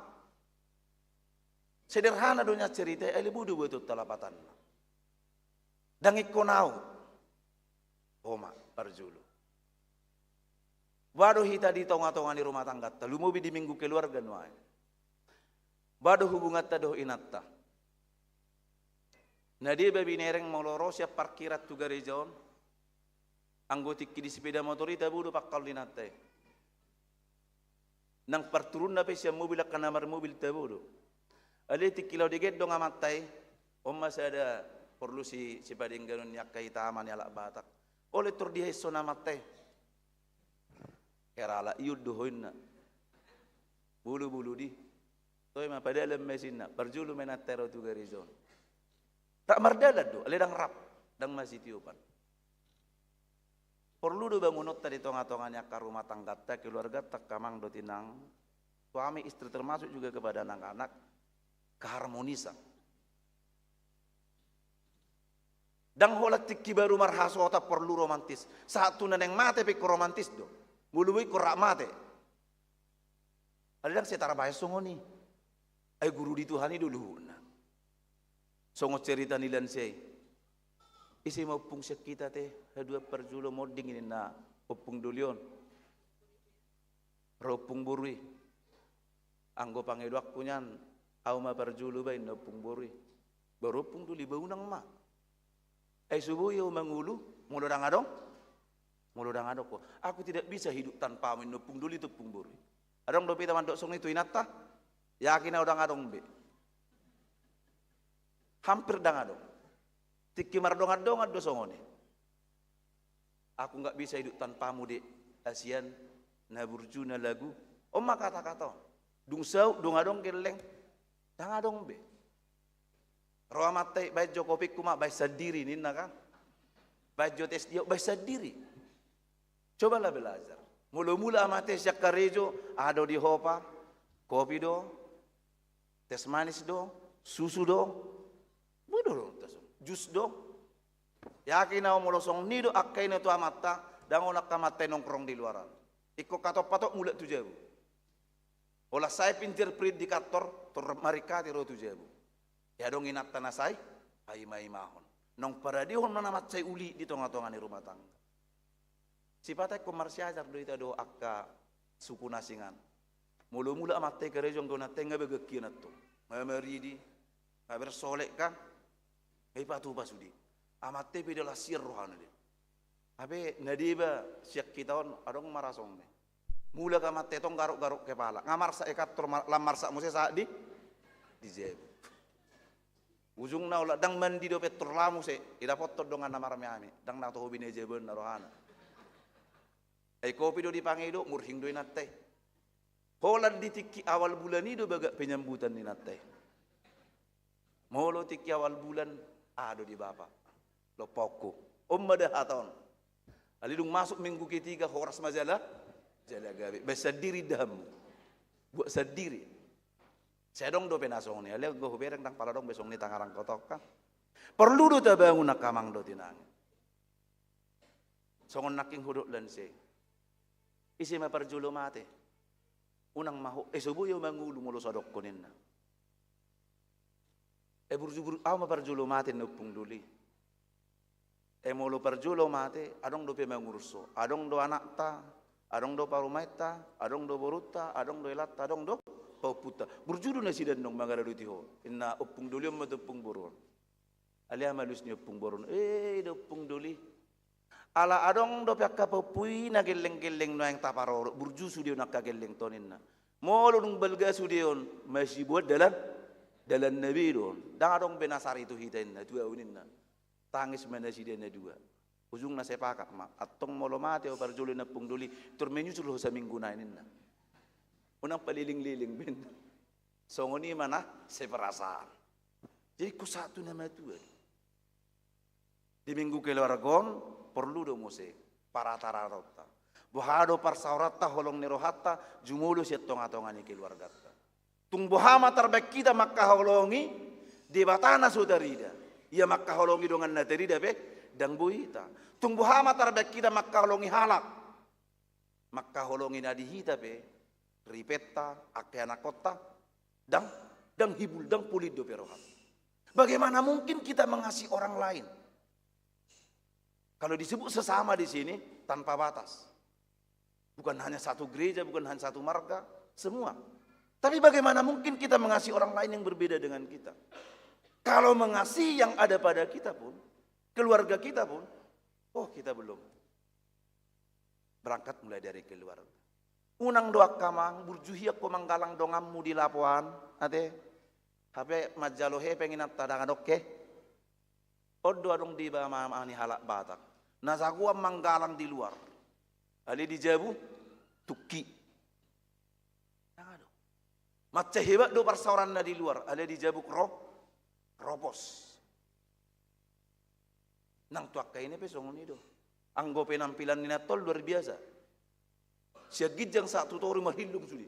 Sederhana dunia cerita, eli budu betul talapatan. Dan ikonau, oma perjulu. Waduh hita di tonga-tonga di rumah tangga, lumubi di minggu keluarga nuai. Waduh hubungan tadoh inatta. Nadia babi nereng moloro siap parkirat tu garejaon. Anggotik di sepeda motor ita budu pakal dinatte. Nang perturun na pe siya mobil akan namar mobil tabodo. Ali tikilau diget dong amatai. Masih ada perlu si pading ganun yakai taman yalak batak. Oleh tur dia iso namatai. Kerala iud dohoin na. Bulu-bulu di. Toy ma pada alam mesin na. Perjulu menatero tu garizon. Tak mardalad do. Aledang rap. Dang masih tiupan. Perlu do bangunot tadi tonga-tongannya ke rumah tangga ta keluarga tak kamang do tinang. Suami istri termasuk juga kepada anak-anak. Keharmonisan. Dang holat tiki baru marhaso otak perlu romantis. Satu neneng mate pe romantis do. Mului korak mate. Ada dang setara bahaya songoni. Ay guru di Tuhan dulu. Songo cerita nilan say. Isi mau pung kita teh. Hadua perjulo moding ini na. Opung dulion. Ropung burui. Anggo pangeduak kunyan. Au ma perjulo bain opung burui. Baropung duli baunang ma. Ay subuh ya mangulu, mulu dang adong ko. Aku tidak bisa hidup tanpa menopung duli tepung buri. Adong dopi taman dok song itu inata, yakin udang adong be. Hampir dang adong. Tiki mardong adong ado songone. Aku nggak bisa hidup tanpamu de. Asian na burju na lagu. Oma kata-kata. Dung sau, dung adong keleng, dang adong be. Roa matai baik Jokowi kuma baik sadiri nina kan, baik jotes dia baik sadiri. Cobalah belajar. Mula-mula amate siak karejo ado di hopa, kopi do, tes manis do, susu do, bodoh do, jus do. Yakin au molosong nido akai na tu amata, dangon akamate nongkrong di luaran. Iko katok-patok mulat tu jabu. Olah saya pintir predikator tur marika tiro tu jabu. Ya dong inat tanah say, ay may mahon. Nong para di hon namat say uli di tonga-tonga ni rumah tangga. Si patay komersiajar do ita do akka suku nasingan. Mula-mula amat tay karejong do natay nga bagakyan at to. Mamaridi, maber solek ka, ay patu pasudi. Amat tay pidala sirrohan din. Abe nadiba siyak kitaon adong marasong ne. Mula ka amat tay tong garuk-garuk kepala. Ngamar sa ekator lamar sa mo sa di jebu. Ujung na ulah dang mandi do petur lamu se ida foto dongan namar ami dang na to hobine jeben na rohana ay kopi do dipangido murhing do inatte holan ditiki awal bulan itu baga penyambutan inatte molo tiki awal bulan ado di bapak lo poko dah haton alidung masuk minggu ketiga horas majalah jala gabe besadiri dam buat sadiri saya dong do penasong ni, alih go bereng tang paladong besong ni tangarang kotok kan. Perlu do tabangun nak kamang do tinang. Songon naking huduk lense. Isi ma perjulo mate. Unang mahu, subuh yo mangulu mulo sodok kunin na. Burju aw ma perjulo mate nupung duli. Molo perjulo mate, adong do pe mangurso, adong do anak ta, adong do parumaita, adong do boruta, adong do elata, adong do pau puta burjudu na sidan nong mangara do tiho inna opung duli mo opung boron alia malus ni opung boron do opung duli ala adong do pekka popui na geleng-geleng no yang taparo burju sudio nak geleng tonin na molo nung balga sudion masih buat dalam nabi don dang adong benasari itu hitain na dua unin na tangis mana sidan na dua ujung na sepaka ma atong molo mate o parjuli na opung duli turmenyu sulo sa minggu na inin na unang paliling-liling bin. So ngoni mana seperasaan. Jadi ku satu nama itu. Di minggu keluargon perlu do mose para tararota. Buhado parsaurata holong nerohata jumulu siat tonga-tongani keluarga. Tung buhama terbaik kita maka holongi di batana saudarida. Ia maka holongi dengan naterida be dang buita. Tung buhama terbaik kita maka holongi halak. Maka holongi nadihita be ripeta, ake anak kota, dang hibul, dang pulit do perohat. Bagaimana mungkin kita mengasihi orang lain? Kalau disebut sesama di sini tanpa batas. Bukan hanya satu gereja, bukan hanya satu marga, semua. Tapi bagaimana mungkin kita mengasihi orang lain yang berbeda dengan kita? Kalau mengasihi yang ada pada kita pun, keluarga kita pun, kita belum. Berangkat mulai dari keluarga. Unang doa kamang burjuhia ko manggalang dongammu di lapuan ate Hape majalohe pengen tadangan oke. Odo adong di ba mamani halak batak. Nasagua manggalang di luar. Ali di jabu tuki. Macam hebat do persauran na di luar. Ali di jabu ropos. Nang tuak kayak ini pesong ini do. Anggo penampilan ni natol luar biasa. Siat gijang satu tori mahilung sudi.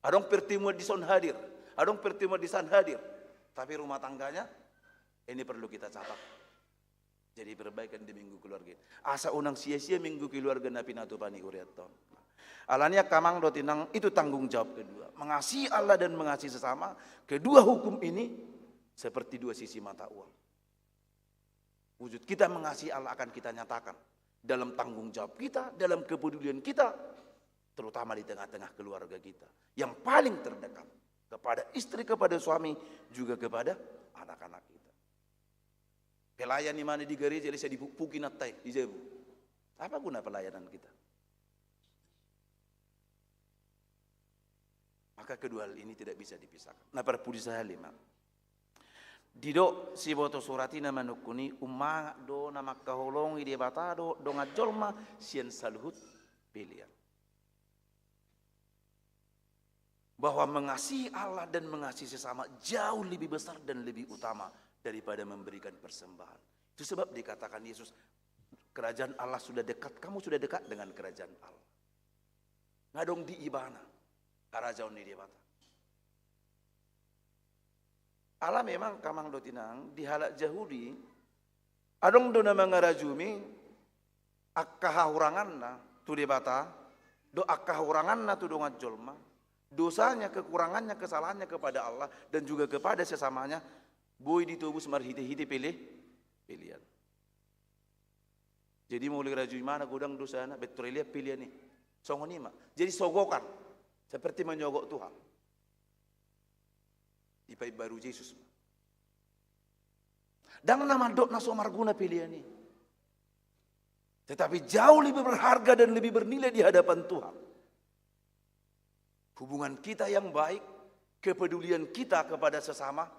Adong pertemuan di son hadir. Adong pertemuan di san hadir. Tapi rumah tangganya ini perlu kita catat. Jadi perbaikan di minggu keluarga. Asa unang sia-sia minggu keluarga na pinatupani kuriaton. Alania kamang do tinang itu tanggung jawab kedua. Mengasihi Allah dan mengasihi sesama. Kedua hukum ini seperti dua sisi mata uang. Wujud kita mengasihi Allah akan kita nyatakan dalam tanggung jawab kita, dalam kepedulian kita, terutama di tengah-tengah keluarga kita. Yang paling terdekat kepada istri, kepada suami, juga kepada anak-anak kita. Pelayan di mana di gereja, saya dipukin natai di jebu. Apa guna pelayanan kita? Maka kedua hal ini tidak bisa dipisahkan. Nah, perpudi saya lima. Dido si boto suratina manukuni umang do nama kaholong ide batado do ngajolma sien saluhut pilihan. Bahwa mengasihi Allah dan mengasihi sesama jauh lebih besar dan lebih utama daripada memberikan persembahan. Itu sebab dikatakan Yesus, kerajaan Allah sudah dekat, kamu sudah dekat dengan kerajaan Allah. Ngadong di ibana, kerajaan ini dia bata. Allah memang kamang do tinang di halak Yahudi adong do nama ngarajumi akkahuranganna tu di bata do akkahuranganna tu do ngajolma dosanya, kekurangannya, kesalahannya kepada Allah dan juga kepada sesamanya boy ditubus marhite-hite pilihan. Jadi mulai rajui mana godang dosana betul lihat pilihan nih songonima jadi sogokan seperti menyogok Tuhan. Ipai baru Yesus. Dan nama dok naso marguna pilihan ini. Tetapi jauh lebih berharga dan lebih bernilai di hadapan Tuhan. Hubungan kita yang baik, kepedulian kita kepada sesama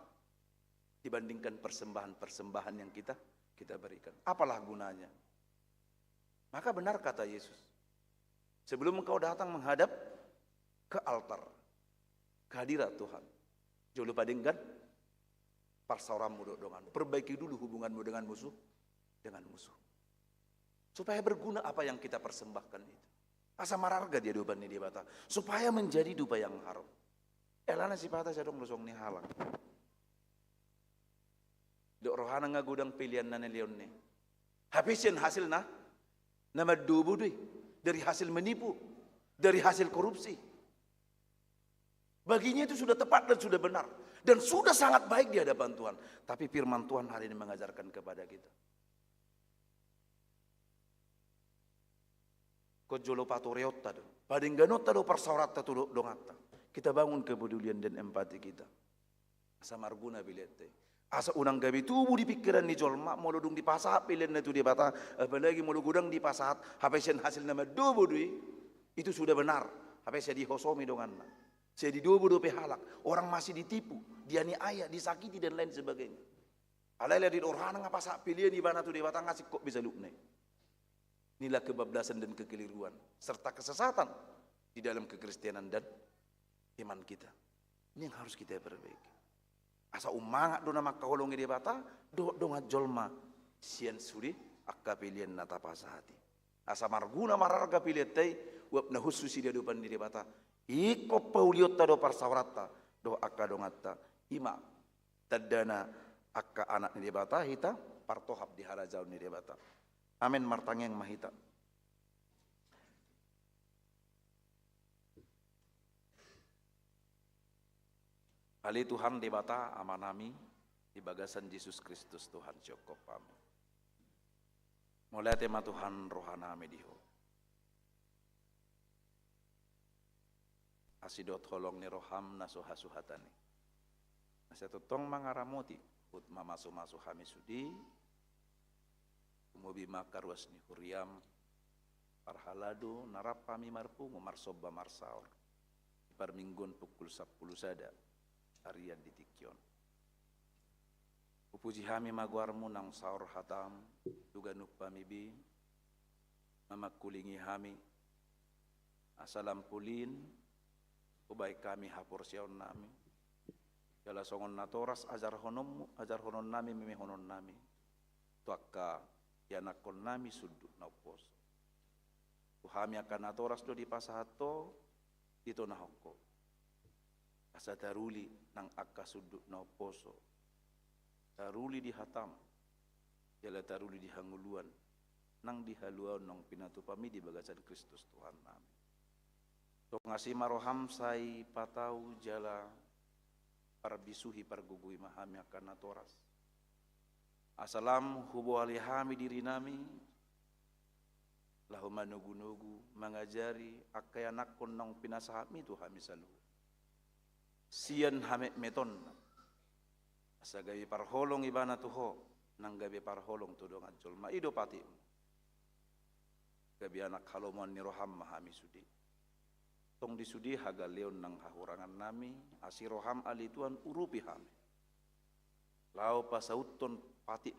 dibandingkan persembahan-persembahan yang kita berikan. Apalah gunanya? Maka benar kata Yesus. Sebelum engkau datang menghadap ke altar, kehadirat Tuhan. Jauh lupa dengan parsaurammu dengan perbaiki dulu hubunganmu dengan musuh, supaya berguna apa yang kita persembahkan itu. Asa mararga dia doban ni dia bata, supaya menjadi dupa yang haram. Elana si pata saya dong losong ni halang. Dok rohana ngagudang pilihan na leon ni. Habisin hasil na nama dubu dui dari hasil menipu, dari hasil korupsi. Baginya itu sudah tepat dan sudah benar. Dan sudah sangat baik di hadapan Tuhan. Tapi firman Tuhan hari ini mengajarkan kepada kita. Kojolo patoreot tado. Padingganot tado persaurat tado dongata. Kita bangun kepedulian dan empati kita. Asa marguna bilete. Asa unang gabi tubuh di pikiran ni jolma. Molodung di pasat pilihan na itu di bata. Apalagi molodung di pasat. Hapesan hasil nama dubu dui. Itu sudah benar. Hapesan dihosomi dongan. Saya didobo-dobe halak, orang masih ditipu, dianiaya, disakiti dan lain sebagainya. Alai-alai di orang ngapa sak pilihan di mana tuh di batang ngasih kok bisa lupne. Inilah kebablasan dan kekeliruan serta kesesatan di dalam kekristenan dan iman kita. Ini yang harus kita perbaiki. Asa umanga do nama kaholongi di bata, do ngajolma sian suri akka pilihan nata pasahati. Asa marguna mararga pilihan tei wap na hususi dia depan di bata. Iko pauliota do parsawarata do akka dongata ima tadana akka anak ni debata hita partohap di harajau ni debata. Amin martangeng mahita. Ali Tuhan debata amanami di bagasan Yesus Kristus Tuhan cukup pami. Mulai tema Tuhan rohana mediho. Asidot holong ni roham nasuhasuhatani. Nasa tutong mangaramoti ut mamasu-masu hami sudi umubi makarwas ni huriam parhaladu narap pami marpu marsobba marsaor. Parminggon pukul 10 sada. arian di tikyon. Upuji hami maguarmu nang saur hatam, juga nupamibi, mamakulingi hami, asalam pulin, ubay kami hapor siyaon nami, jala songon natoras ajar honon nami mimi honon nami, tuakka yanakon nami sudut naupos. Tuhami akan natoras do di pasahato, ito nahoko. Asa daruli nang akka sudut nauposo, daruli di hatam, jala daruli di hanguluan, nang dihaluan nang pinatupami di bagasan Kristus Tuhan nami. Tok ngasih maroham say patau jala parbisuhi pargugui mahami akan natoras. Asalam hubo alihami diri nami, lahu manugu-nugu mangajari akay anak kon nang pinasahami tu hami salu. Sian hame meton, asa gabi parholong ibana tuho, nang gabi parholong tudong adjol maido pati. Gabi anak haloman ni roham mahami sudi. Tong disudi haga leon nang hahurangan nami, asi roham alituan urupi hami. Lau pasauton pati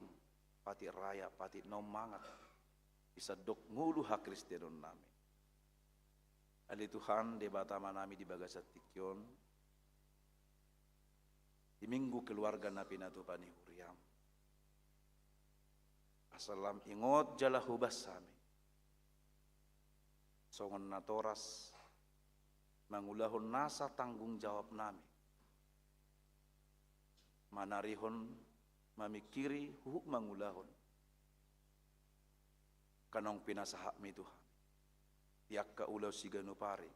raya, pati nomangat, bisa dok ngulu hak Kristenon nami. Ali Tuhan debatama nami di bagasat tikyon, di minggu keluarga napi natupani huriam. Asalam ingot jala hubas sami. Songon natoras mangulahon nasa tanggung jawab nami. Manarihon mamikiri huk mangulahon. Kanong pinasahak mi Tuhan. Tiak ka ulaw sigano pare.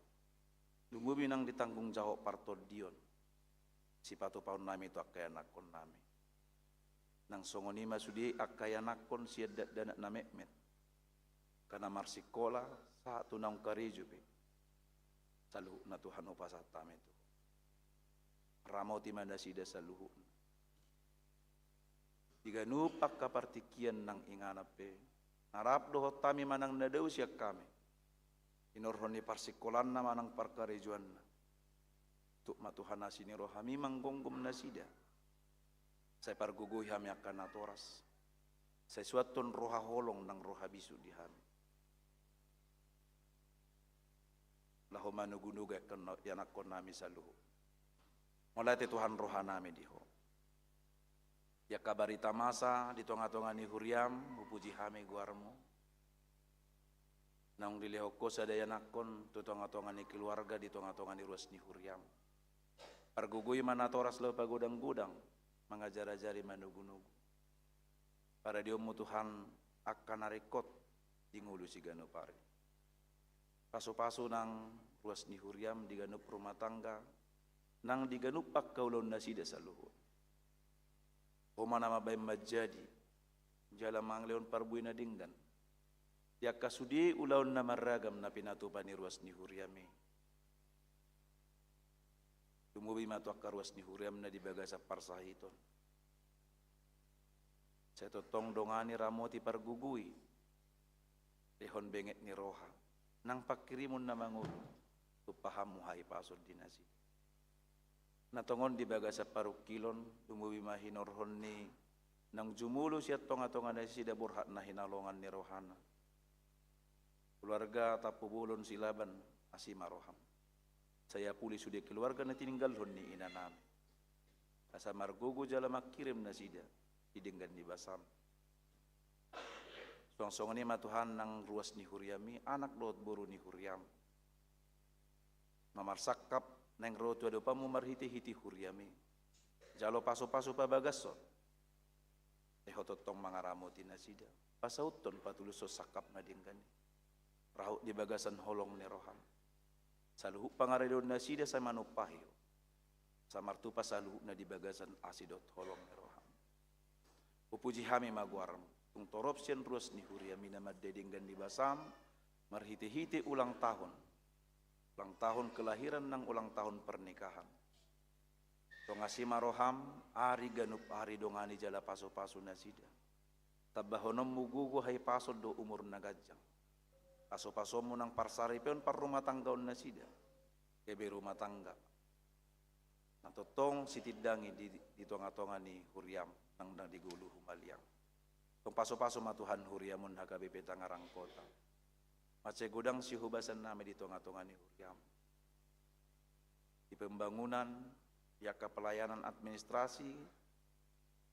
Lumubi nang ditanggung jawab partod dion. Sipatu paun nami itu akayanak kon nami. Nang songonima sudi akayanak kon siya danak na mekmet. Kana marsikola sa tunang karijupi. Saluhu na Tuhan upasat tami itu. Ramo ti mandasida saluhu. Tiga nupak kapartikian nang inganape. Narap dohot tami manang nadaw siya kami. Inorhon ni parsikolan na manang parkarijuan na. Tuk matuhan nasi ni rohami manggonggom nasida. Saya parguguhi hami akan natoras. Saya suaton roha holong nang roha bisu di hami. Lahu manugunuga yanak kon nami saluhu. Mulai Tuhan roha nami diho. Ya kabarita masa di tonga-tonga ni huriam, upuji hami guarmu. Nang dilehoko sadaya nakon, tu tonga-tonga ni keluarga di tonga-tonga ni ruas ni huriam. Pargugui manatoras lo pagudang-gudang, mangajari-jari manugu-nugu. Para diomu Tuhan akan narekot di ngulu si gano pare. Pasu-pasu nang ruas ni huriam di ganup rumah tangga, nang di ganupak kaulon nasida saluhut. Oma nama bayi majadi, jala mangleon parbui na dinggan. Tiak kasudi ulaun nama ragam na pinatupani ruas ni huriami. Tumubi matuak ruas ni huriam na di bagasa parsahiton. Saya totong dongani ramoti pargugui. Lehon benget ni roha. Nang pakirimun na mangulu. Tupaham muhai pasod dinasi. Natongon di bagasa parukilon, tumubi mahinorhon ni nang jumulu siya tonga-tonga na sida burhat na hinalongan ni rohana. Keluarga tapubulon silaban asima roham. Saya puli sudah keluarga na tininggalhon ni ina nami. Asa margugu jala makirim na sida, didinggan di basam. Song-song ni matuhan nang ruas ni huriami, anak lot buru ni huriam. Mamarsakap neng rotu ado pamu marhiti-hiti huriami. Jalo paso-paso pa bagaso. Ehototong mangaramo tinasida. Pasauton patuluso sakap na dinggan. Rahut di bagasan holong ni roham. Saluhu pangaridon nasida sa manupahyo. Sa martupa saluhu na di bagasan asidot holong ni roham. Upuji hami maguaram. Tung torop siyan ruas ni huriami na maddedinggan di basam. Marhiti-hiti ulang tahun. Ulang tahun kelahiran ng ulang tahun pernikahan. Tongasima roham, ari ganup ari dongani jala paso-paso nasida. Tabahonom mugugo hay paso do umur nagajang. Paso-paso mo ng parsari peon par rumah tanggaon nasida. Kebe rumah tangga. natotong sitidangi di tonga-tonga ni huriam nang digulu humaliang. Tong paso-paso matuhan huriamun HKBP Tangerang Kota. Mace gudang si hubasan nami di tonga-tonga ni huriam. Di pembangunan, yaka pelayanan administrasi,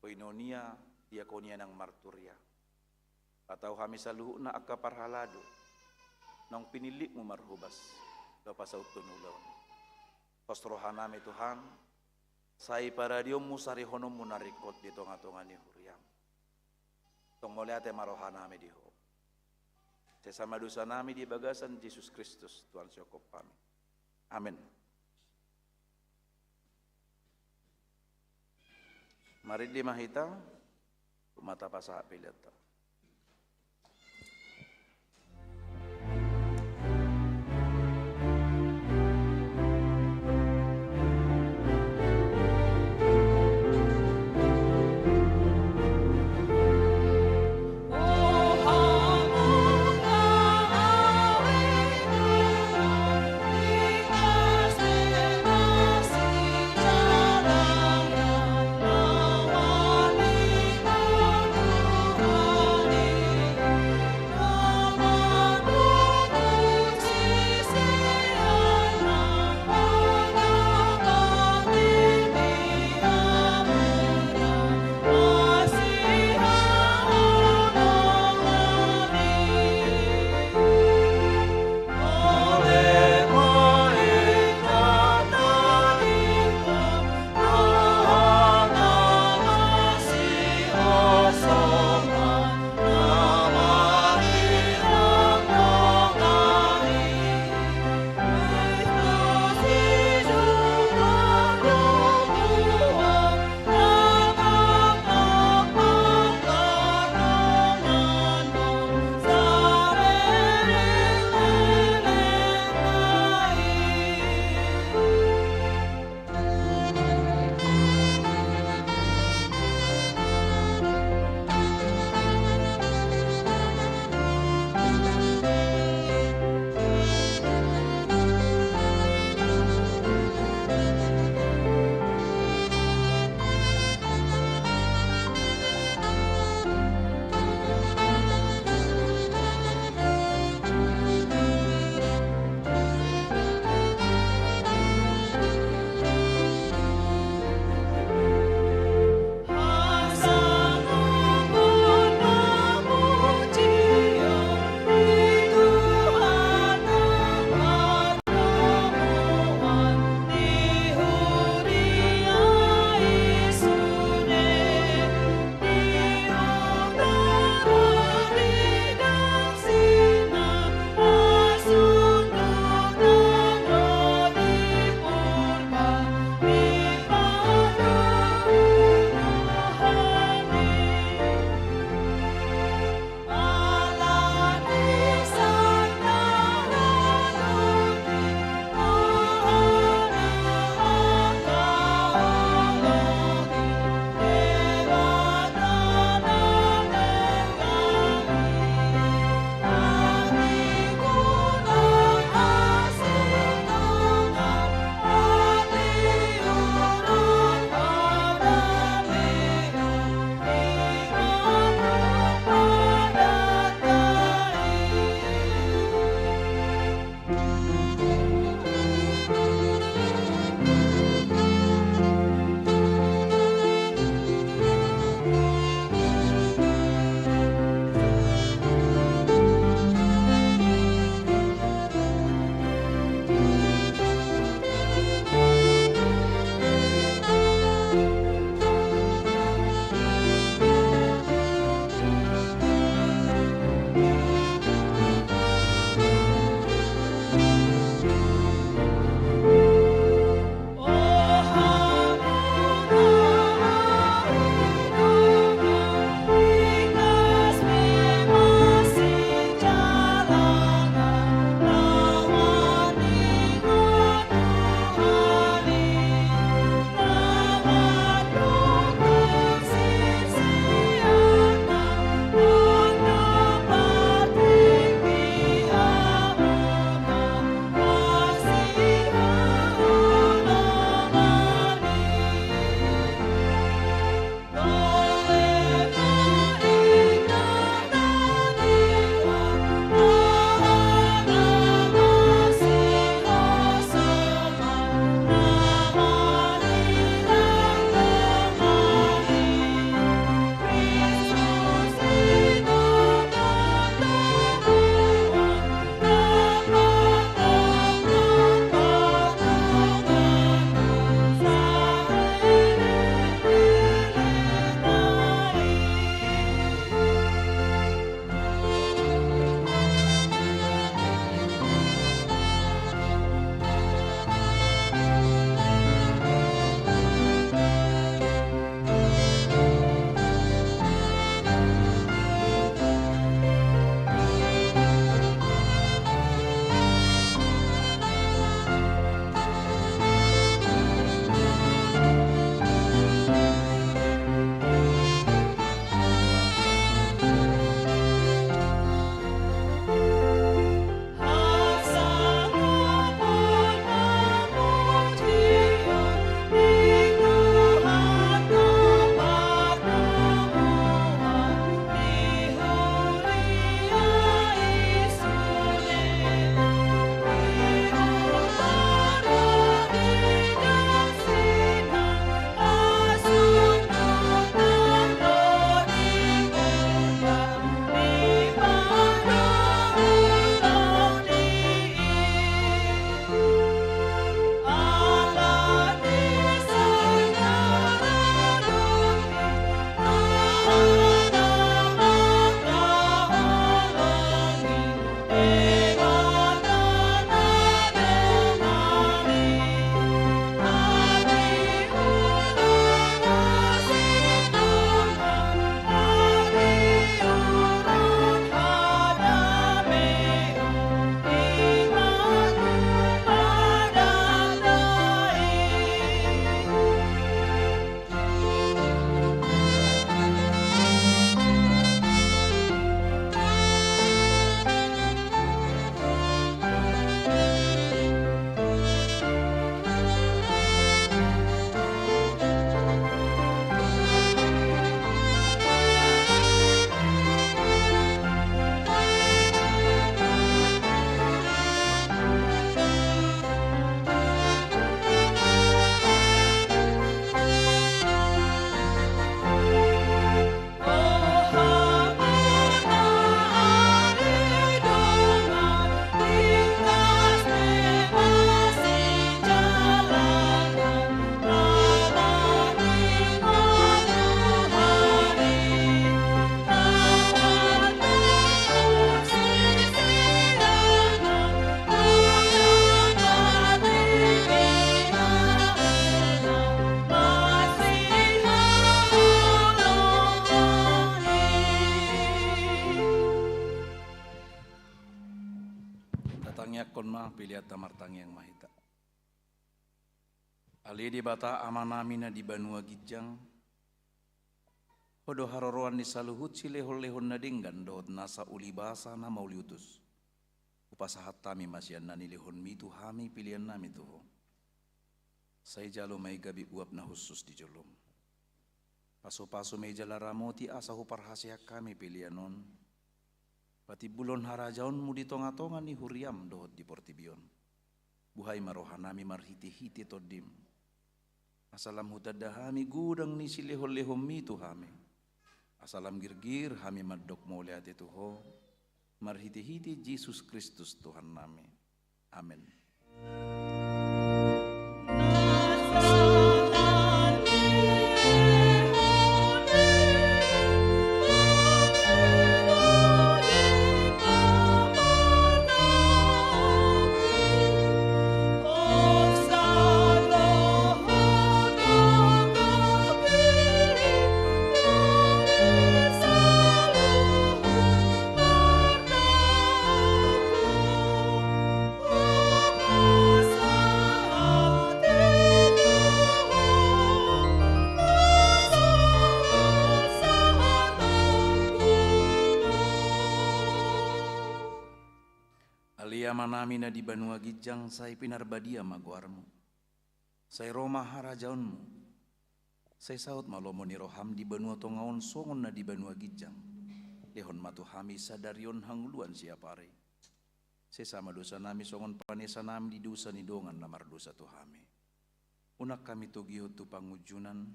koinonia, diakonia nang marturia. Atau kami saluhu na akka parhalado, nang pinilik mo marhubas, kapasa utunulaw. Pastrohan nami Tuhan, say para diom musari honom munarikot di tonga-tonga ni huriam. Tong moliate marohan nami diho. Sesama dosa nami di bagasan Yesus Kristus, Tuhan syokop kami. Amin. Mari di mahita, mata pasah pilata. Oh yakon ma pilihat tamartang yang mahita. Ali di bata amanamina di Banua Gijang. Hodo haroroan ni saluhut si lehon-lehon na dinggan dohot nasa ulibasa na mauliutus. Upasahat tami masyan na nilihon mitu hami pilihan nami tuho. Say jalo may gabi uap na husus di jolom. Paso-paso may jalaramoti asa huparhasyak kami pilihanon. Pati bulon harajaon mu di tonga-tonga ni huriam dohot di portibion. Buhay marohanami marhiti-hiti todim. Asalam hutadahami gudang ni silehon-lehon mitu hami. Asalam girgir hami madok mauliat itu ho. Marhiti-hiti Yesus Kristus Tuhan nami. Amin. Manami na di Banua Gijang say pinarbadia maguarmu. Say Roma harajaonmu. Say saut malomo ni roham di Banua Tongaon songon na di Banua Gijang. Lehon matuhami sadarion hanguluan siapare. Say sama dosa nami songon panesa nami di dosa ni dongan namar dosa tuhami. Unak kami tugihot tu pangujunan.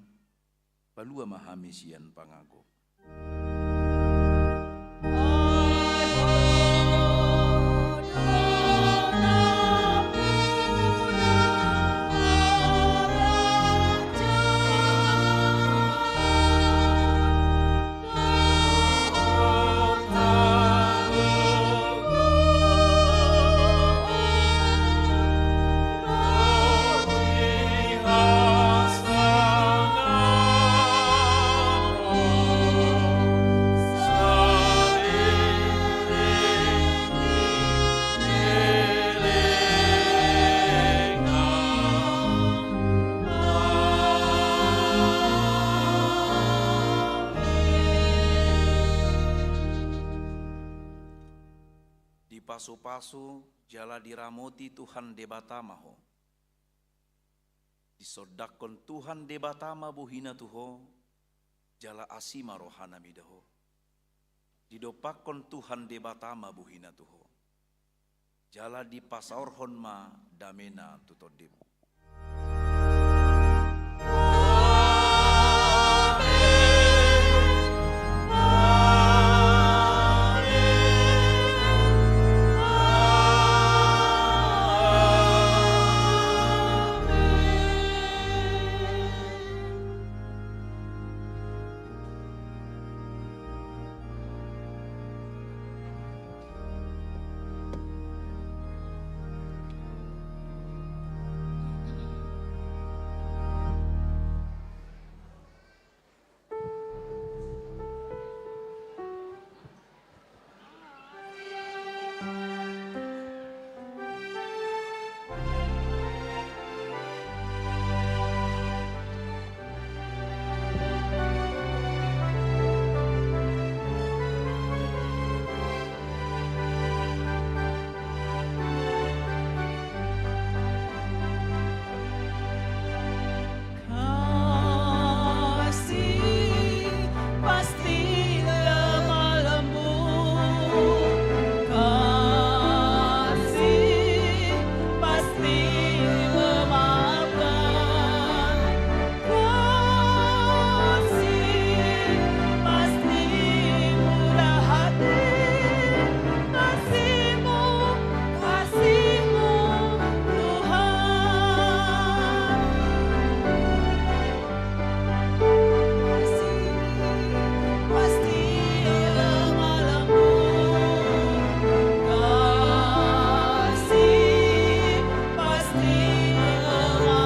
Palua mahami sian pangago. Pasu-pasu jala diramoti Tuhan debatamaho. Disodakon Tuhan debatama buhina tuho, jala asima rohana midaho. Didopakon Tuhan debatama buhina tuho, jala dipasaorhon ma damena tutodim.